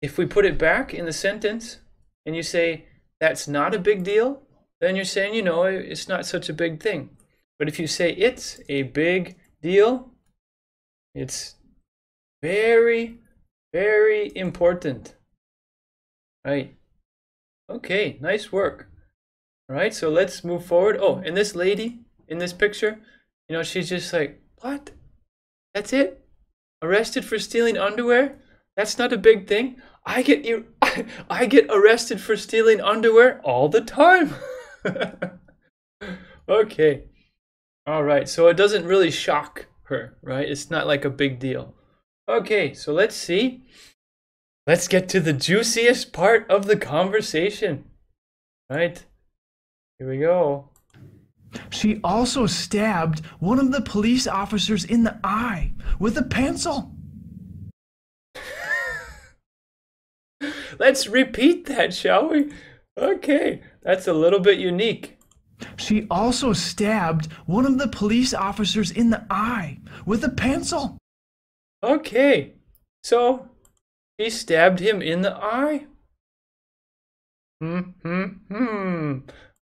If we put it back in the sentence and you say that's not a big deal, then you're saying, it's not such a big thing. But if you say it's a big deal, it's very, very important. Right. Okay, nice work. All right, so let's move forward. Oh, and this lady in this picture, she's just like, what? That's it? Arrested for stealing underwear? That's not a big thing. I get arrested for stealing underwear all the time. Okay. All right, so it doesn't really shock her, right? It's not like a big deal. Okay, so let's see. Let's get to the juiciest part of the conversation. Right? Here we go. She also stabbed one of the police officers in the eye with a pencil. Let's repeat that, shall we? Okay, that's a little bit unique. She also stabbed one of the police officers in the eye with a pencil. Okay, so she stabbed him in the eye.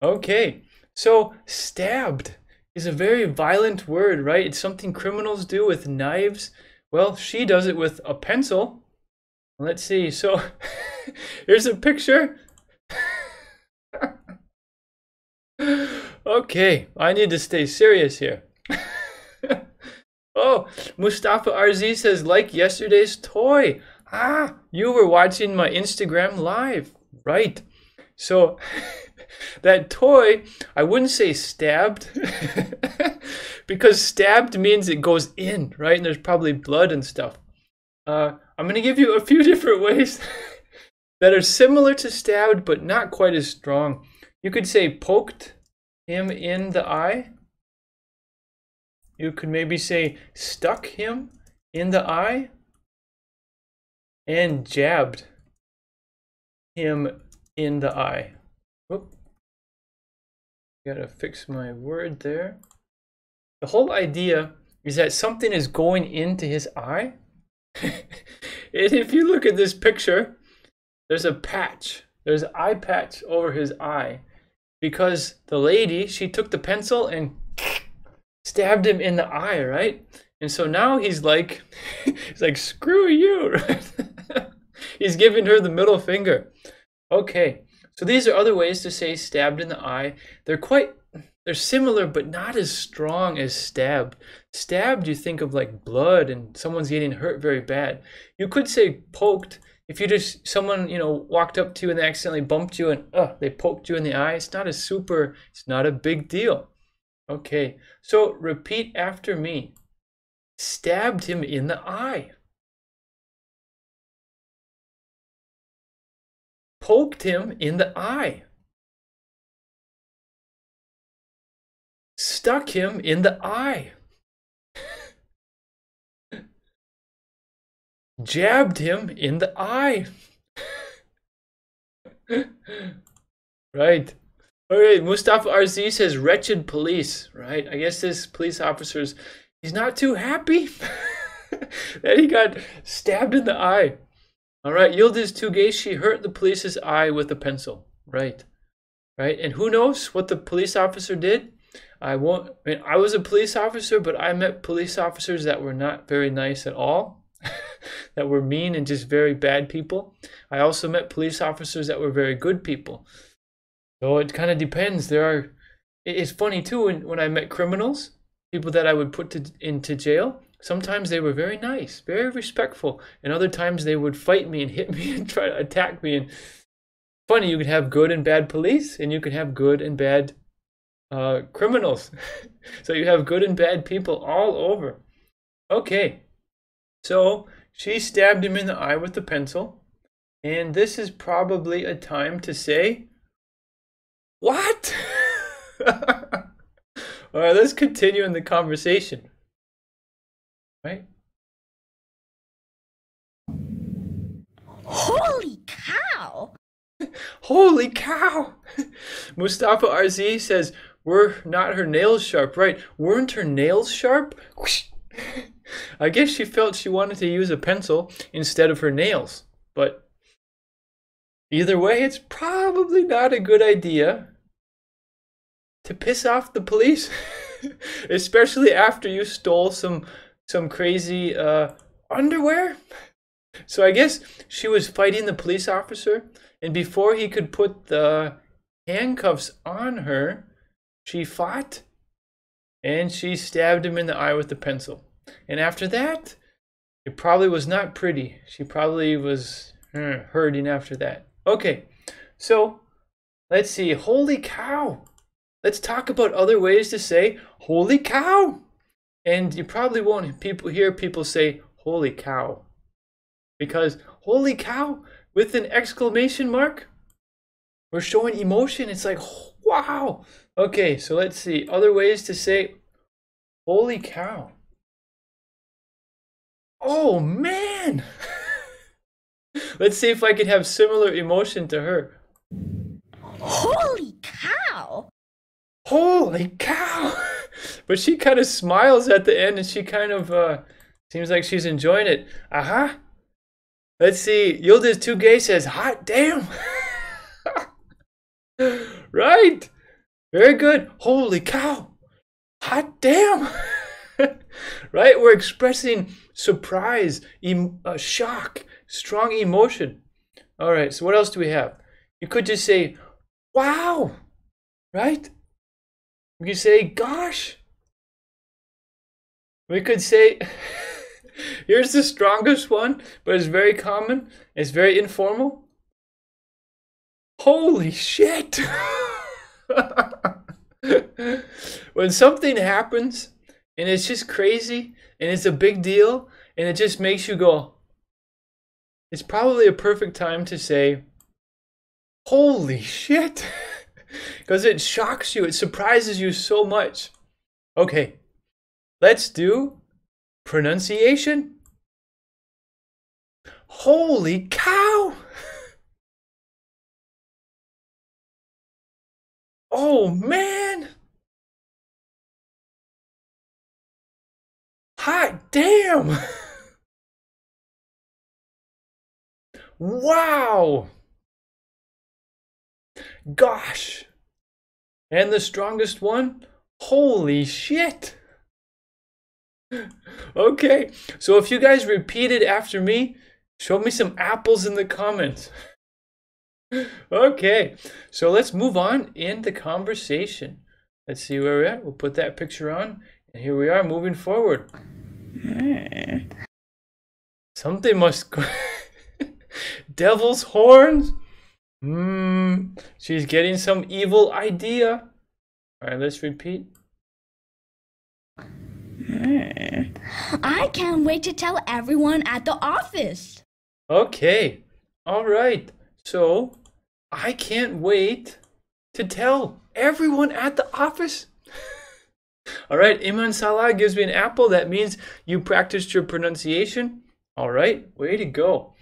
Okay, so stabbed is a very violent word, right? It's something criminals do with knives. Well, she does it with a pencil. Let's see. So here's a picture. Okay, I need to stay serious here. Oh, Mustafa RZ says, like yesterday's toy. Ah, you were watching my Instagram live. Right. So that toy, I wouldn't say stabbed because stabbed means it goes in, right? And there's probably blood and stuff. I'm going to give you a few different ways that are similar to stabbed, but not quite as strong. You could say poked him in the eye. You could maybe say stuck him in the eye. And jabbed him in the eye. Whoop. Gotta fix my word there. The whole idea is that something is going into his eye. And if you look at this picture, there's a patch, There's an eye patch over his eye because the lady, she took the pencil and stabbed him in the eye, right? And so now he's like, screw you, right? He's giving her the middle finger. Okay, so these are other ways to say stabbed in the eye. They're similar, but not as strong as stabbed. Stabbed, you think of like blood and someone's getting hurt very bad. You could say poked if someone, walked up to you and they accidentally bumped you and they poked you in the eye. It's not a big deal. Okay, so repeat after me. Stabbed him in the eye. Poked him in the eye. Stuck him in the eye. Jabbed him in the eye. Right. Okay, Mustafa RZ says wretched police, right? I guess this police officer's, he's not too happy that he got stabbed in the eye. All right, Yildiz Tugay, she hurt the police's eye with a pencil. Right. Right. And who knows what the police officer did? I was a police officer, but I met police officers that were not very nice at all, that were mean and just very bad people. I also met police officers that were very good people. So it kind of depends. It's funny too, when I met criminals, people that I would put into jail, sometimes they were very nice, very respectful, and other times they would fight me and hit me and try to attack me. And funny, you could have good and bad police, and you could have good and bad criminals. So you have good and bad people all over. Okay, so she stabbed him in the eye with the pencil, and this is probably a time to say, what? All right, let's continue in the conversation. Right? Holy cow! Holy cow! Mustafa RZ says, were not her nails sharp? Right, weren't her nails sharp? I guess she felt she wanted to use a pencil instead of her nails. But either way, it's probably not a good idea to piss off the police, especially after you stole some crazy underwear. So I guess she was fighting the police officer, and before he could put the handcuffs on her, she fought and she stabbed him in the eye with the pencil. And after that, it probably was not pretty. She probably was hurting after that. Okay, so let's see. Holy cow. Let's talk about other ways to say holy cow. And you probably won't hear people say holy cow, because holy cow with an exclamation mark, we're showing emotion. It's like, wow. Okay, so let's see other ways to say holy cow. Oh man. Let's see if I can have similar emotion to her. Holy cow! Holy cow! But she kind of smiles at the end, and she kind of seems like she's enjoying it. Let's see. Yildiz Tugay says, hot damn. Right. Very good. Holy cow. Hot damn. Right? We're expressing surprise, shock, strong emotion. All right. So what else do we have? You could just say, wow. Right? We could say, gosh. We could say, here's the strongest one, but it's very common. It's very informal. Holy shit. When something happens and it's just crazy and it's a big deal and it just makes you go, it's probably a perfect time to say, holy shit. Because it shocks you, it surprises you so much. Okay, let's do pronunciation. Holy cow! Oh man! Hot damn! Wow! gosh. And the strongest one, holy shit. Okay, so if you guys repeat it after me, show me some apples in the comments. Okay, so let's move on in the conversation. Let's see where we're at. We'll put that picture on, and here we are moving forward. Something must go. Devil's horns? She's getting some evil idea. All right, let's repeat. I can't wait to tell everyone at the office. Okay, all right. So, I can't wait to tell everyone at the office. All right, Iman Salah gives me an apple. That means you practiced your pronunciation. All right, way to go.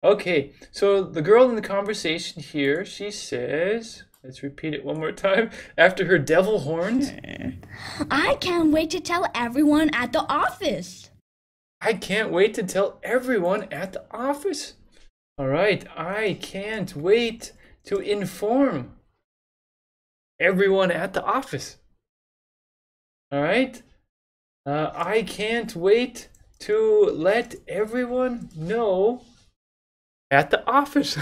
Okay, so the girl in the conversation here, she says, let's repeat it one more time, after her devil horns. I can't wait to tell everyone at the office. I can't wait to tell everyone at the office. All right, I can't wait to inform everyone at the office. All right, I can't wait to let everyone know at the office.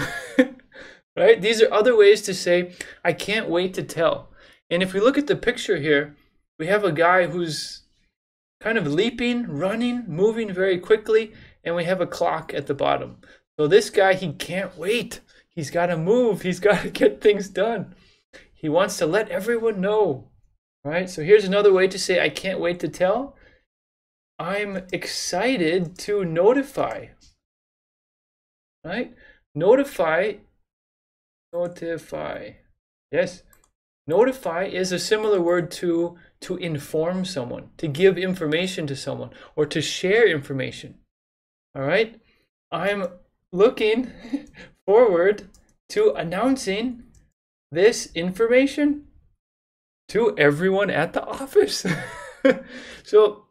Right? These are other ways to say, I can't wait to tell. And if we look at the picture here, we have a guy who's kind of leaping, running, moving very quickly, and we have a clock at the bottom. So this guy, he can't wait. He's got to move. He's got to get things done. He wants to let everyone know. Right? So here's another way to say, I can't wait to tell. I'm excited to notify. Right? Notify. Yes. Notify is a similar word to inform someone, to give information to someone, or to share information. All right? I'm looking forward to announcing this information to everyone at the office. So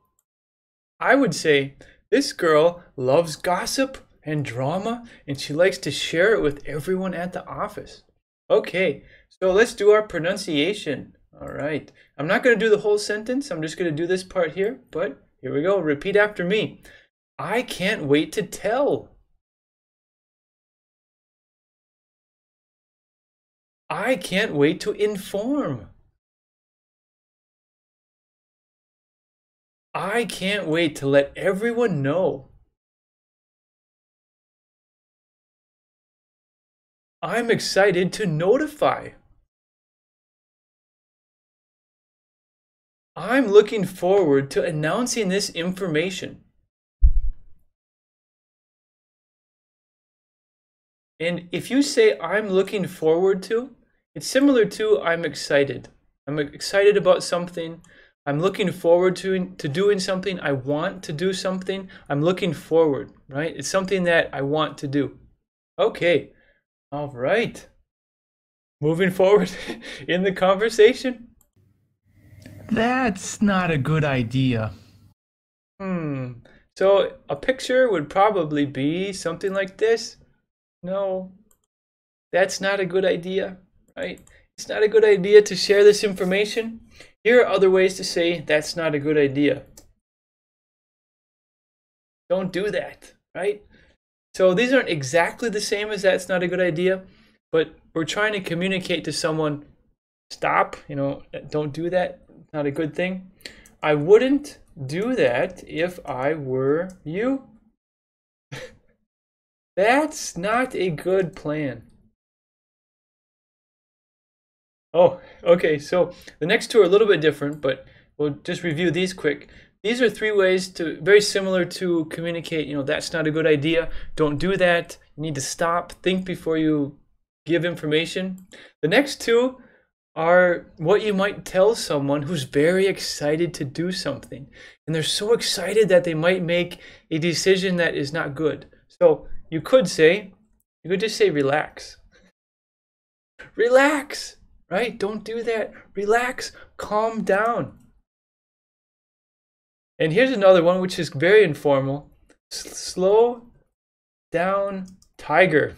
I would say this girl loves gossip and drama, and she likes to share it with everyone at the office. Okay, so let's do our pronunciation. All right, I'm not going to do the whole sentence. I'm just going to do this part here, but here we go. Repeat after me. I can't wait to tell. I can't wait to inform. I can't wait to let everyone know. I'm excited to notify. I'm looking forward to announcing this information. And if you say I'm looking forward to, it's similar to I'm excited. I'm excited about something. I'm looking forward to doing something. I want to do something. I'm looking forward, right? It's something that I want to do. Okay. All right. Moving forward in the conversation. That's not a good idea. So a picture would probably be something like this. No, that's not a good idea, right? It's not a good idea to share this information. Here are other ways to say that's not a good idea. Don't do that, right? So these aren't exactly the same as that's not a good idea, but we're trying to communicate to someone, stop, don't do that. It's not a good thing. I wouldn't do that if I were you. That's not a good plan. Oh, okay, so the next two are a little bit different, but we'll just review these quick. These are three ways very similar to communicate, that's not a good idea. Don't do that. You need to stop, think before you give information. The next two are what you might tell someone who's very excited to do something. And they're so excited that they might make a decision that is not good. So you could just say relax. Relax, right? Don't do that. Relax, calm down. And here's another one which is very informal. Slow down, tiger.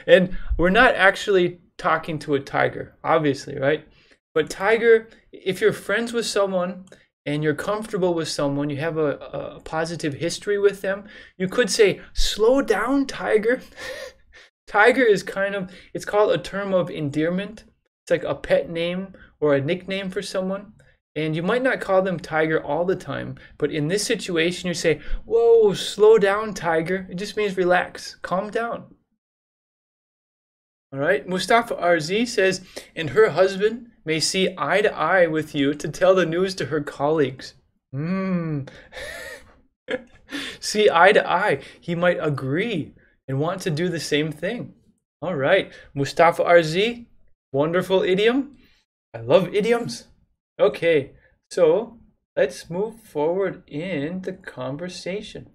And we're not actually talking to a tiger, obviously, right? But tiger, if you're friends with someone and you're comfortable with someone, you have a positive history with them, you could say, slow down, tiger. Tiger is it's called a term of endearment. It's like a pet name or a nickname for someone. And you might not call them tiger all the time, but in this situation you say, whoa, slow down, tiger. It just means relax, calm down. All right, Mustafa RZ says, and her husband may see eye to eye with you to tell the news to her colleagues. See eye to eye. He might agree and want to do the same thing. All right, Mustafa RZ, wonderful idiom. I love idioms. Okay, so let's move forward in the conversation.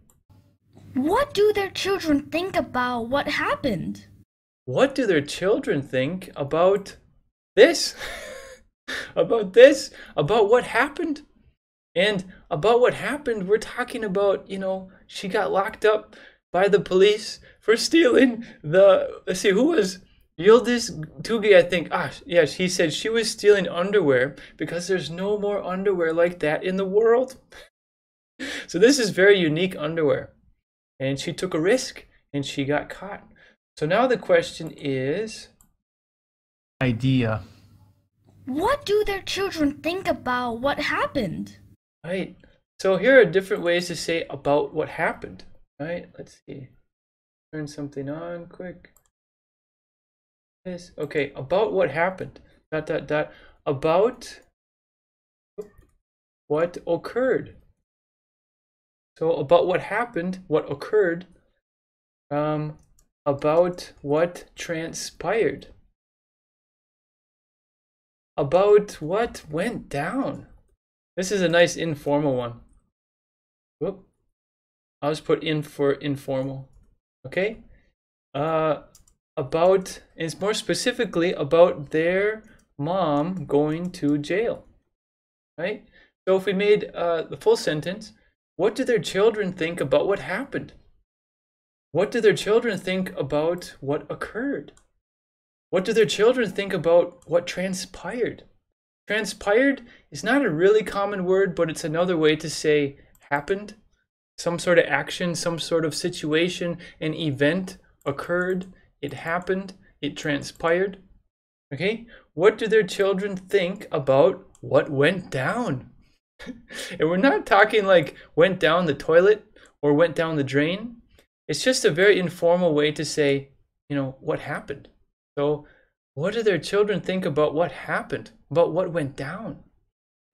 What do their children think about what happened? What do their children think about this? About this? About what happened? And about what happened, we're talking about, she got locked up by the police for stealing let's see, who was Yildiz Tugi, I think. Yes, he said she was stealing underwear because there's no more underwear like that in the world. So this is very unique underwear. And she took a risk and she got caught. So now the question is... Idea. What do their children think about what happened? Right. So here are different ways to say about what happened. Right? Let's see. Turn something on quick. Okay, about what happened. ... About what occurred. So about what happened, what occurred, about what transpired, about what went down. This is a nice informal one. Whoop. I'll just put in for informal. Okay? About, it's more specifically about their mom going to jail. Right? So if we made the full sentence, what do their children think about what happened? What do their children think about what occurred? What do their children think about what transpired? Transpired is not a really common word, but it's another way to say happened. Some sort of action, some sort of situation, an event occurred, it happened, it transpired. Okay? What do their children think about what went down? And we're not talking like went down the toilet or went down the drain. It's just a very informal way to say, what happened. So what do their children think about what happened, about what went down?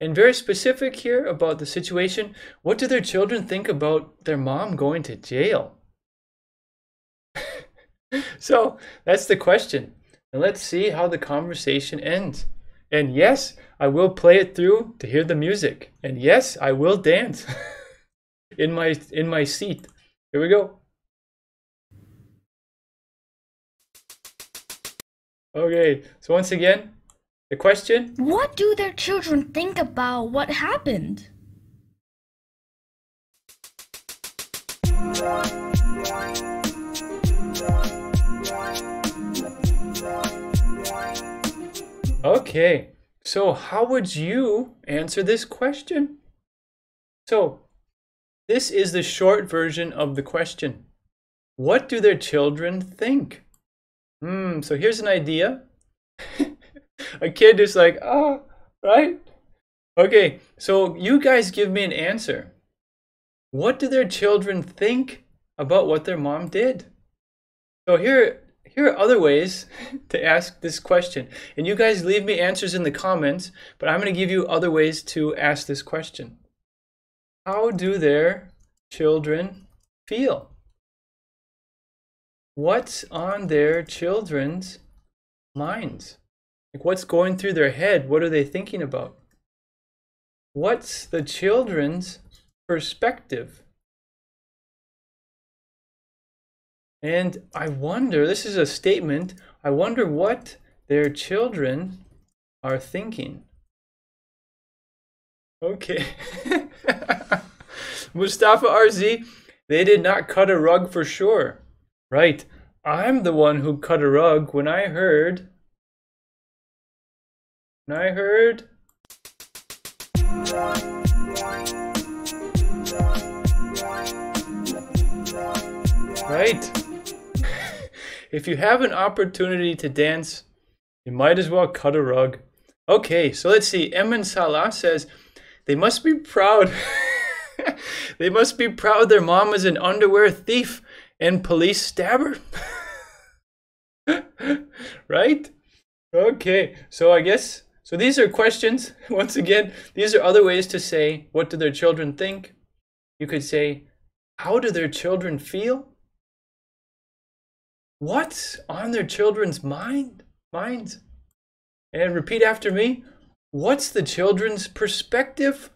And very specific here about the situation, what do their children think about their mom going to jail? So that's the question. And let's see how the conversation ends. And yes, I will play it through to hear the music. And yes, I will dance in my seat. Here we go. Okay, so once again, the question. What do their children think about what happened? Okay, so how would you answer this question? So, this is the short version of the question. What do their children think? So here's an idea. A kid is like, right? Okay, so you guys give me an answer. What do their children think about what their mom did? So here are other ways to ask this question. And you guys leave me answers in the comments, but I'm going to give you other ways to ask this question. How do their children feel? What's on their children's minds? Like what's going through their head? What are they thinking about? What's the children's perspective? And I wonder, this is a statement, I wonder what their children are thinking. Okay. Mustafa RZ, they did not cut a rug for sure. Right. I'm the one who cut a rug when I heard And I heard... Right. If you have an opportunity to dance, you might as well cut a rug. Okay, so let's see. Emin Salah says, they must be proud. They must be proud their mom is an underwear thief and police stabber. Right? Okay, so I guess, so these are questions. Once again, these are other ways to say, what do their children think? You could say, how do their children feel? What's on their children's minds? And repeat after me. What's the children's perspective?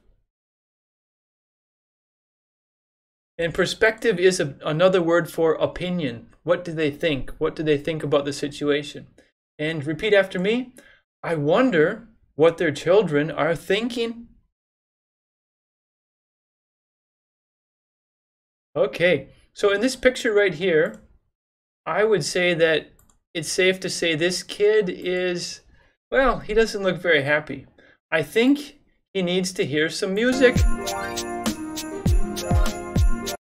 And perspective is another word for opinion. What do they think? What do they think about the situation? And repeat after me. I wonder what their children are thinking. Okay, so in this picture right here, I would say that it's safe to say this kid is, well, he doesn't look very happy. I think he needs to hear some music.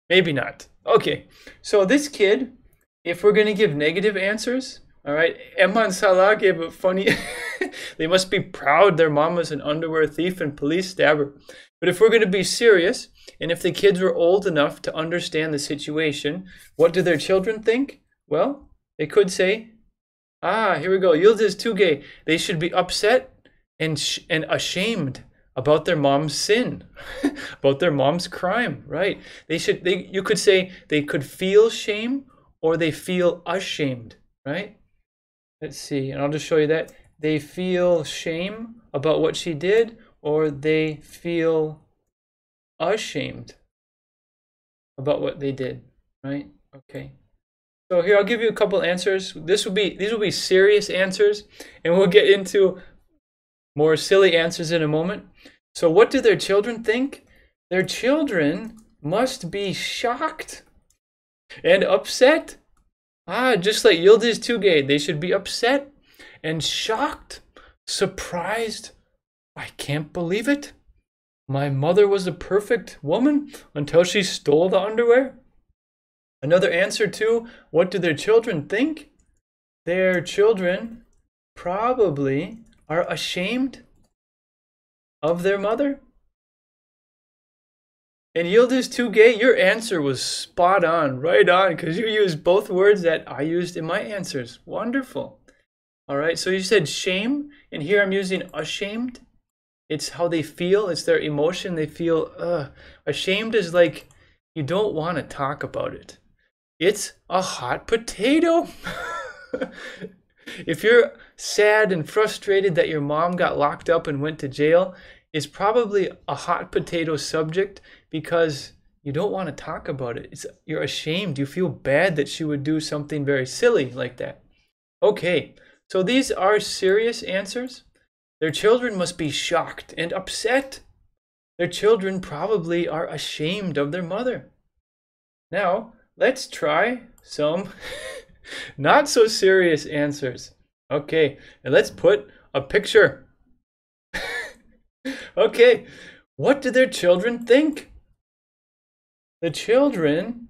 Maybe not. Okay, so this kid, if we're going to give negative answers, all right, Eman Salah gave a funny, they must be proud their mama's an underwear thief and police stabber. But if we're going to be serious, and if the kids were old enough to understand the situation, what do their children think? Well, they could say, here we go, Yıldız Tugay, they should be upset and ashamed about their mom's sin, about their mom's crime, right? You could say they could feel shame or they feel ashamed, right? Let's see, and I'll just show you that. They feel shame about what she did, or they feel ashamed about what they did, right? Okay. So here, I'll give you a couple answers. These will be serious answers, and we'll get into more silly answers in a moment. So what do their children think? Their children must be shocked and upset. Just like Yıldız Tugay, they should be upset and shocked, surprised. I can't believe it. My mother was a perfect woman until she stole the underwear. Another answer to what do their children think? Their children probably are ashamed of their mother. And Yıldız Tugay, your answer was spot on, right on, because you used both words that I used in my answers. Wonderful. All right, so you said shame, and here I'm using ashamed. It's how they feel, it's their emotion. They feel, ashamed is like you don't want to talk about it. It's a hot potato. If you're sad and frustrated that your mom got locked up and went to jail, it's probably a hot potato subject because you don't want to talk about it. You're ashamed. You feel bad that she would do something very silly like that. Okay, so these are serious answers. Their children must be shocked and upset. Their children probably are ashamed of their mother. Now, let's try some not so serious answers. Okay, and let's put a picture. Okay, what do their children think? The children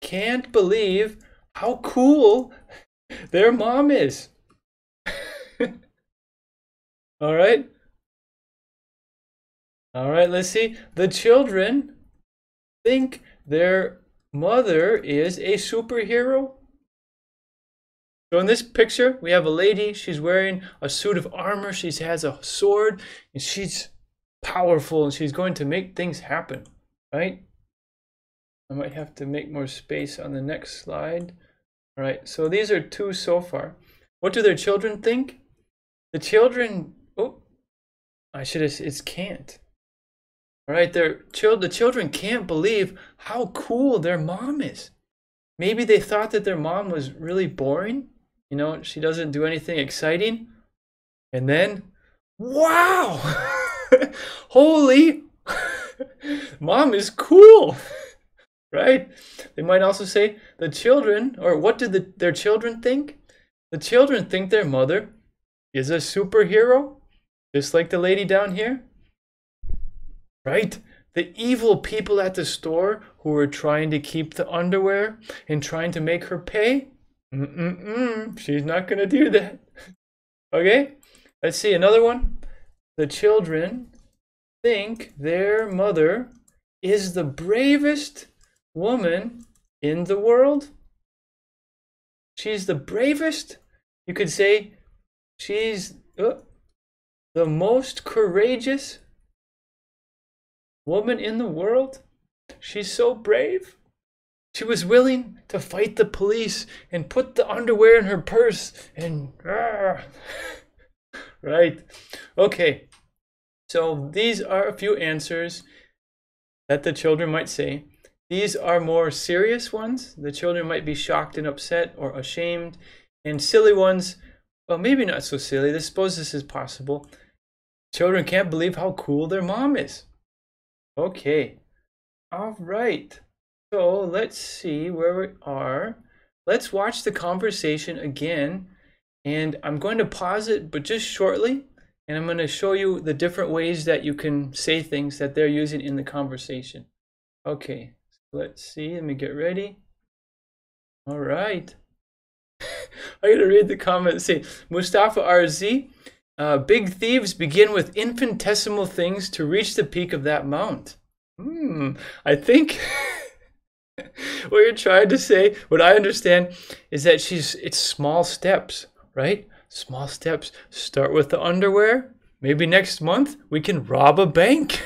can't believe how cool their mom is. All right, let's see. The children think their mother is a superhero. So in this picture, we have a lady. She's wearing a suit of armor. She has a sword, and she's powerful, and she's going to make things happen, right? I might have to make more space on the next slide. All right, so these are two so far. What do their children think? The children, it's can't. All right, the children can't believe how cool their mom is. Maybe they thought that their mom was really boring. You know, she doesn't do anything exciting. And then, wow, holy, mom is cool, right? They might also say the children, or what do their children think? The children think their mother is a superhero, just like the lady down here. Right? The evil people at the store who were trying to keep the underwear and trying to make her pay. She's not going to do that. Okay? Let's see another one. The children think their mother is the bravest woman in the world. She's the bravest. You could say she's the most courageous woman in the world. She's so brave. She was willing to fight the police and put the underwear in her purse and right. Okay. So these are a few answers that the children might say. These are more serious ones. The children might be shocked and upset or ashamed. And silly ones, well, maybe not so silly. I suppose this is possible. Children can't believe how cool their mom is. Okay. All right. So let's see where we are. Let's watch the conversation again. And I'm going to pause it, but just shortly. And I'm going to show you the different ways that you can say things that they're using in the conversation. Okay. Let's see. Let me get ready. All right. I gotta read the comments. See, Mustafa RZ. Big thieves begin with infinitesimal things to reach the peak of that mount. I think what you're trying to say, what I understand, is that it's small steps, right? Small steps. Start with the underwear. Maybe next month we can rob a bank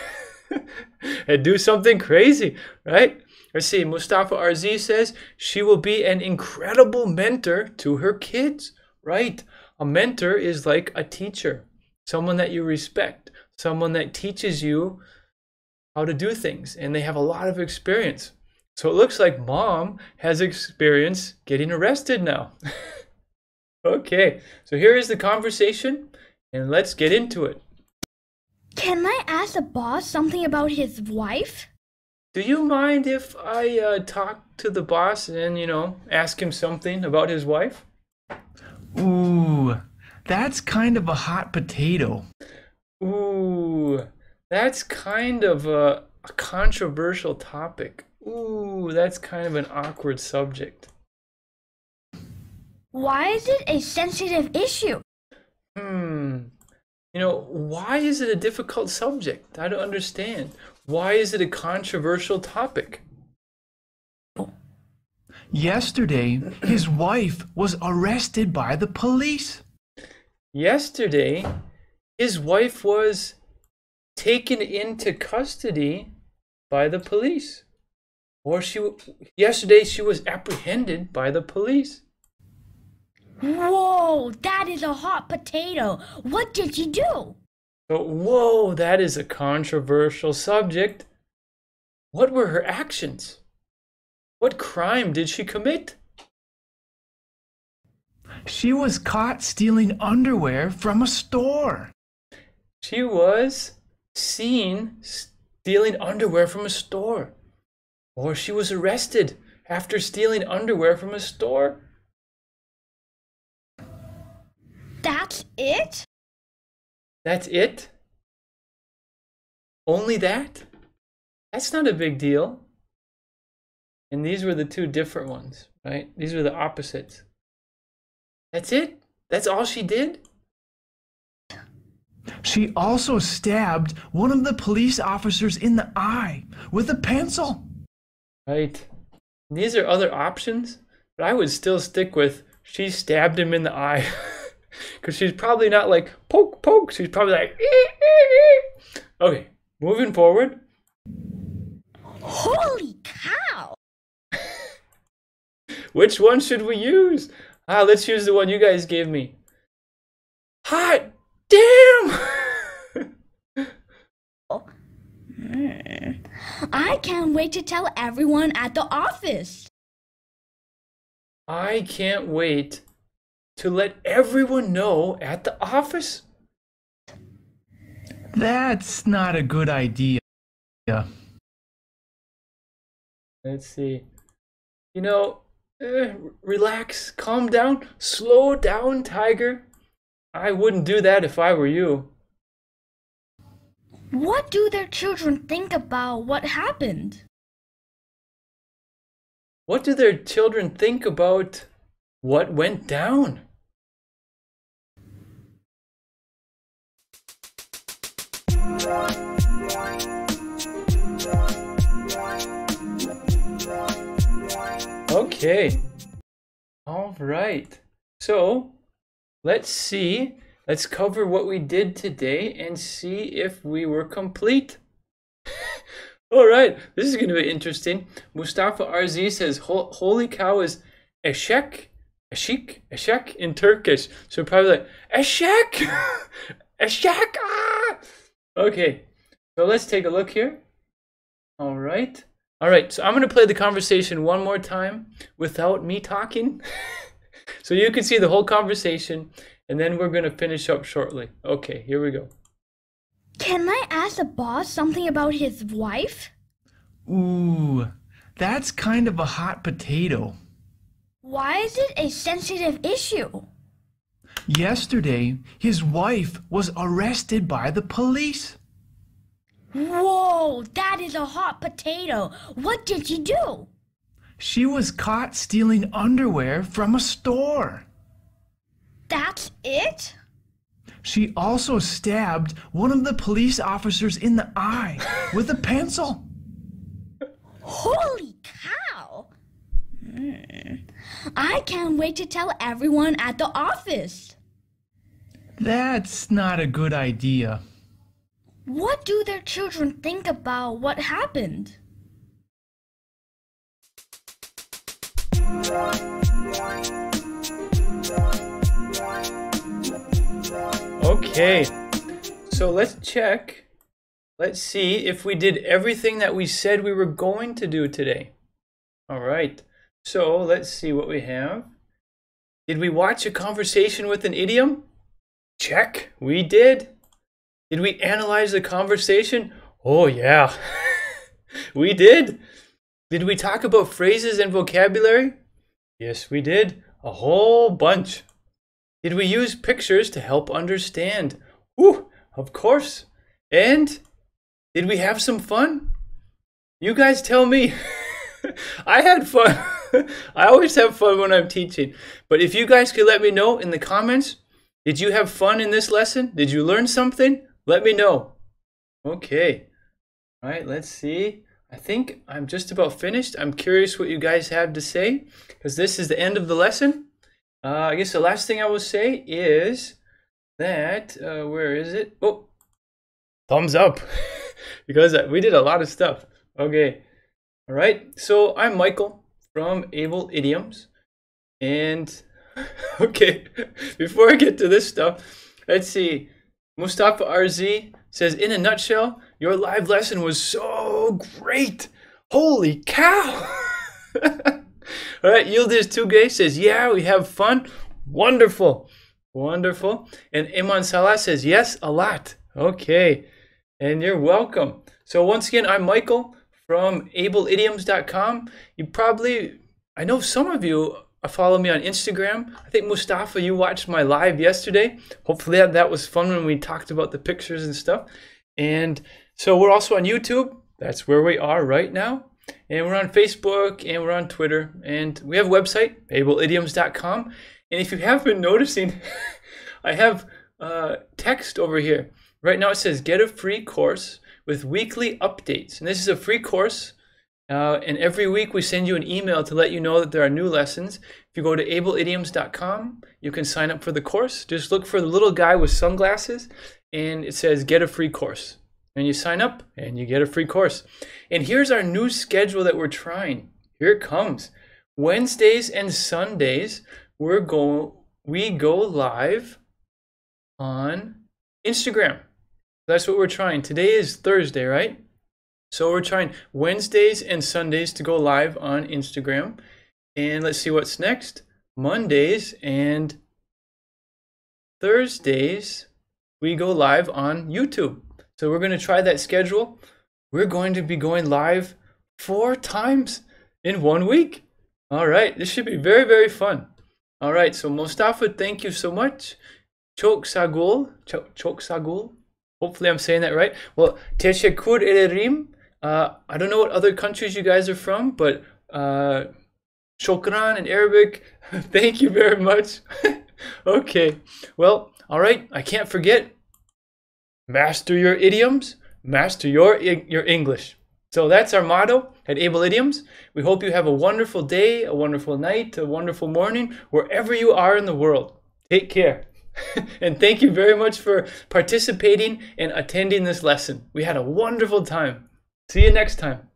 and do something crazy, right? Let's see, Mustafa RZ says she will be an incredible mentor to her kids, right? A mentor is like a teacher, someone that you respect, someone that teaches you how to do things, and they have a lot of experience. So it looks like mom has experience getting arrested now. Okay, so here is the conversation, and let's get into it. Can I ask the boss something about his wife? Do you mind if I talk to the boss and, ask him something about his wife? Ooh, that's kind of a hot potato. Ooh, that's kind of a controversial topic. Ooh, that's kind of an awkward subject. Why is it a sensitive issue? Why is it a difficult subject? I don't understand. Why is it a controversial topic? Yesterday, his wife was arrested by the police. Yesterday, his wife was taken into custody by the police. Or yesterday she was apprehended by the police. Whoa, that is a hot potato. What did she do? Whoa, that is a controversial subject. What were her actions? What crime did she commit? She was caught stealing underwear from a store. She was seen stealing underwear from a store. Or she was arrested after stealing underwear from a store. That's it? That's it? Only that? That's not a big deal. And these were the two different ones, right? These were the opposites. That's it? That's all she did? She also stabbed one of the police officers in the eye with a pencil. Right. These are other options, but I would still stick with she stabbed him in the eye. Because she's probably not like, poke, poke. She's probably like, Okay, moving forward. Holy cow! Which one should we use? Let's use the one you guys gave me. Hot damn! I can't wait to tell everyone at the office. I can't wait to let everyone know at the office. That's not a good idea. Let's see. Relax, calm down, slow down, Tiger. I wouldn't do that if I were you. What do their children think about what happened? What do their children think about what went down? Okay. All right. So let's see. Let's cover what we did today and see if we were complete. All right. This is going to be interesting. Mustafa RZ says Holy Cow is eşek, eşek in Turkish. So probably like eşek, eşek. Ah! Okay. So let's take a look here. All right. All right. So I'm going to play the conversation one more time without me talking. So you can see the whole conversation, and then we're going to finish up shortly. Okay, here we go. Can I ask the boss something about his wife? Ooh, that's kind of a hot potato. Why is it a sensitive issue? Yesterday, his wife was arrested by the police. Whoa, that is a hot potato. What did she do? She was caught stealing underwear from a store. That's it? She also stabbed one of the police officers in the eye with a pencil. Holy cow! I can't wait to tell everyone at the office. That's not a good idea. What do their children think about what happened? Okay, so let's check. Let's see if we did everything that we said we were going to do today. All right, so let's see what we have. Did we watch a conversation with an idiom? Check, we did. Did we analyze the conversation? Oh yeah, we did. Did we talk about phrases and vocabulary? Yes, we did. A whole bunch. Did we use pictures to help understand? Whew, of course. And did we have some fun? You guys tell me. I had fun. I always have fun when I'm teaching. But if you guys could let me know in the comments, did you have fun in this lesson? Did you learn something? Let me know. Okay. All right, let's see. I think I'm just about finished. I'm curious what you guys have to say because this is the end of the lesson. I guess the last thing I will say is that, where is it? Oh, thumbs up because we did a lot of stuff. Okay. All right. So I'm Michael from Able Idioms. And okay, before I get to this stuff, let's see. Mustafa RZ says, in a nutshell, your live lesson was so great. Holy cow. All right, Yildiz Tugay says, yeah, we have fun. Wonderful. Wonderful. And Iman Salah says, yes, a lot. Okay, and you're welcome. So once again, I'm Michael from ableidioms.com. I know some of you follow me on Instagram. I think Mustafa, you watched my live yesterday. Hopefully that was fun when we talked about the pictures and stuff. And so we're also on YouTube. That's where we are right now. And we're on Facebook and we're on Twitter. And we have a website, ableidioms.com. And if you have been noticing, I have text over here. Right now it says, get a free course with weekly updates. And this is a free course. And every week we send you an email to let you know that there are new lessons. If you go to ableidioms.com, you can sign up for the course. Just look for the little guy with sunglasses and it says get a free course. And you sign up and you get a free course. And here's our new schedule that we're trying. Here it comes. Wednesdays and Sundays, we go live on Instagram. That's what we're trying. Today is Thursday, right? So we're trying Wednesdays and Sundays to go live on Instagram. And let's see what's next. Mondays and Thursdays, we go live on YouTube. So we're going to try that schedule. We're going to be going live 4 times in 1 week. All right, this should be very, very fun. All right, so Mustafa, thank you so much. Çok sagul. Hopefully I'm saying that right. Well, teşekkür ederim. I don't know what other countries you guys are from, but shukran in Arabic. Thank you very much. Okay. Well, all right. I can't forget. Master your idioms. Master your English. So that's our motto at Able Idioms. We hope you have a wonderful day, a wonderful night, a wonderful morning, wherever you are in the world. Take care. And thank you very much for participating and attending this lesson. We had a wonderful time. See you next time.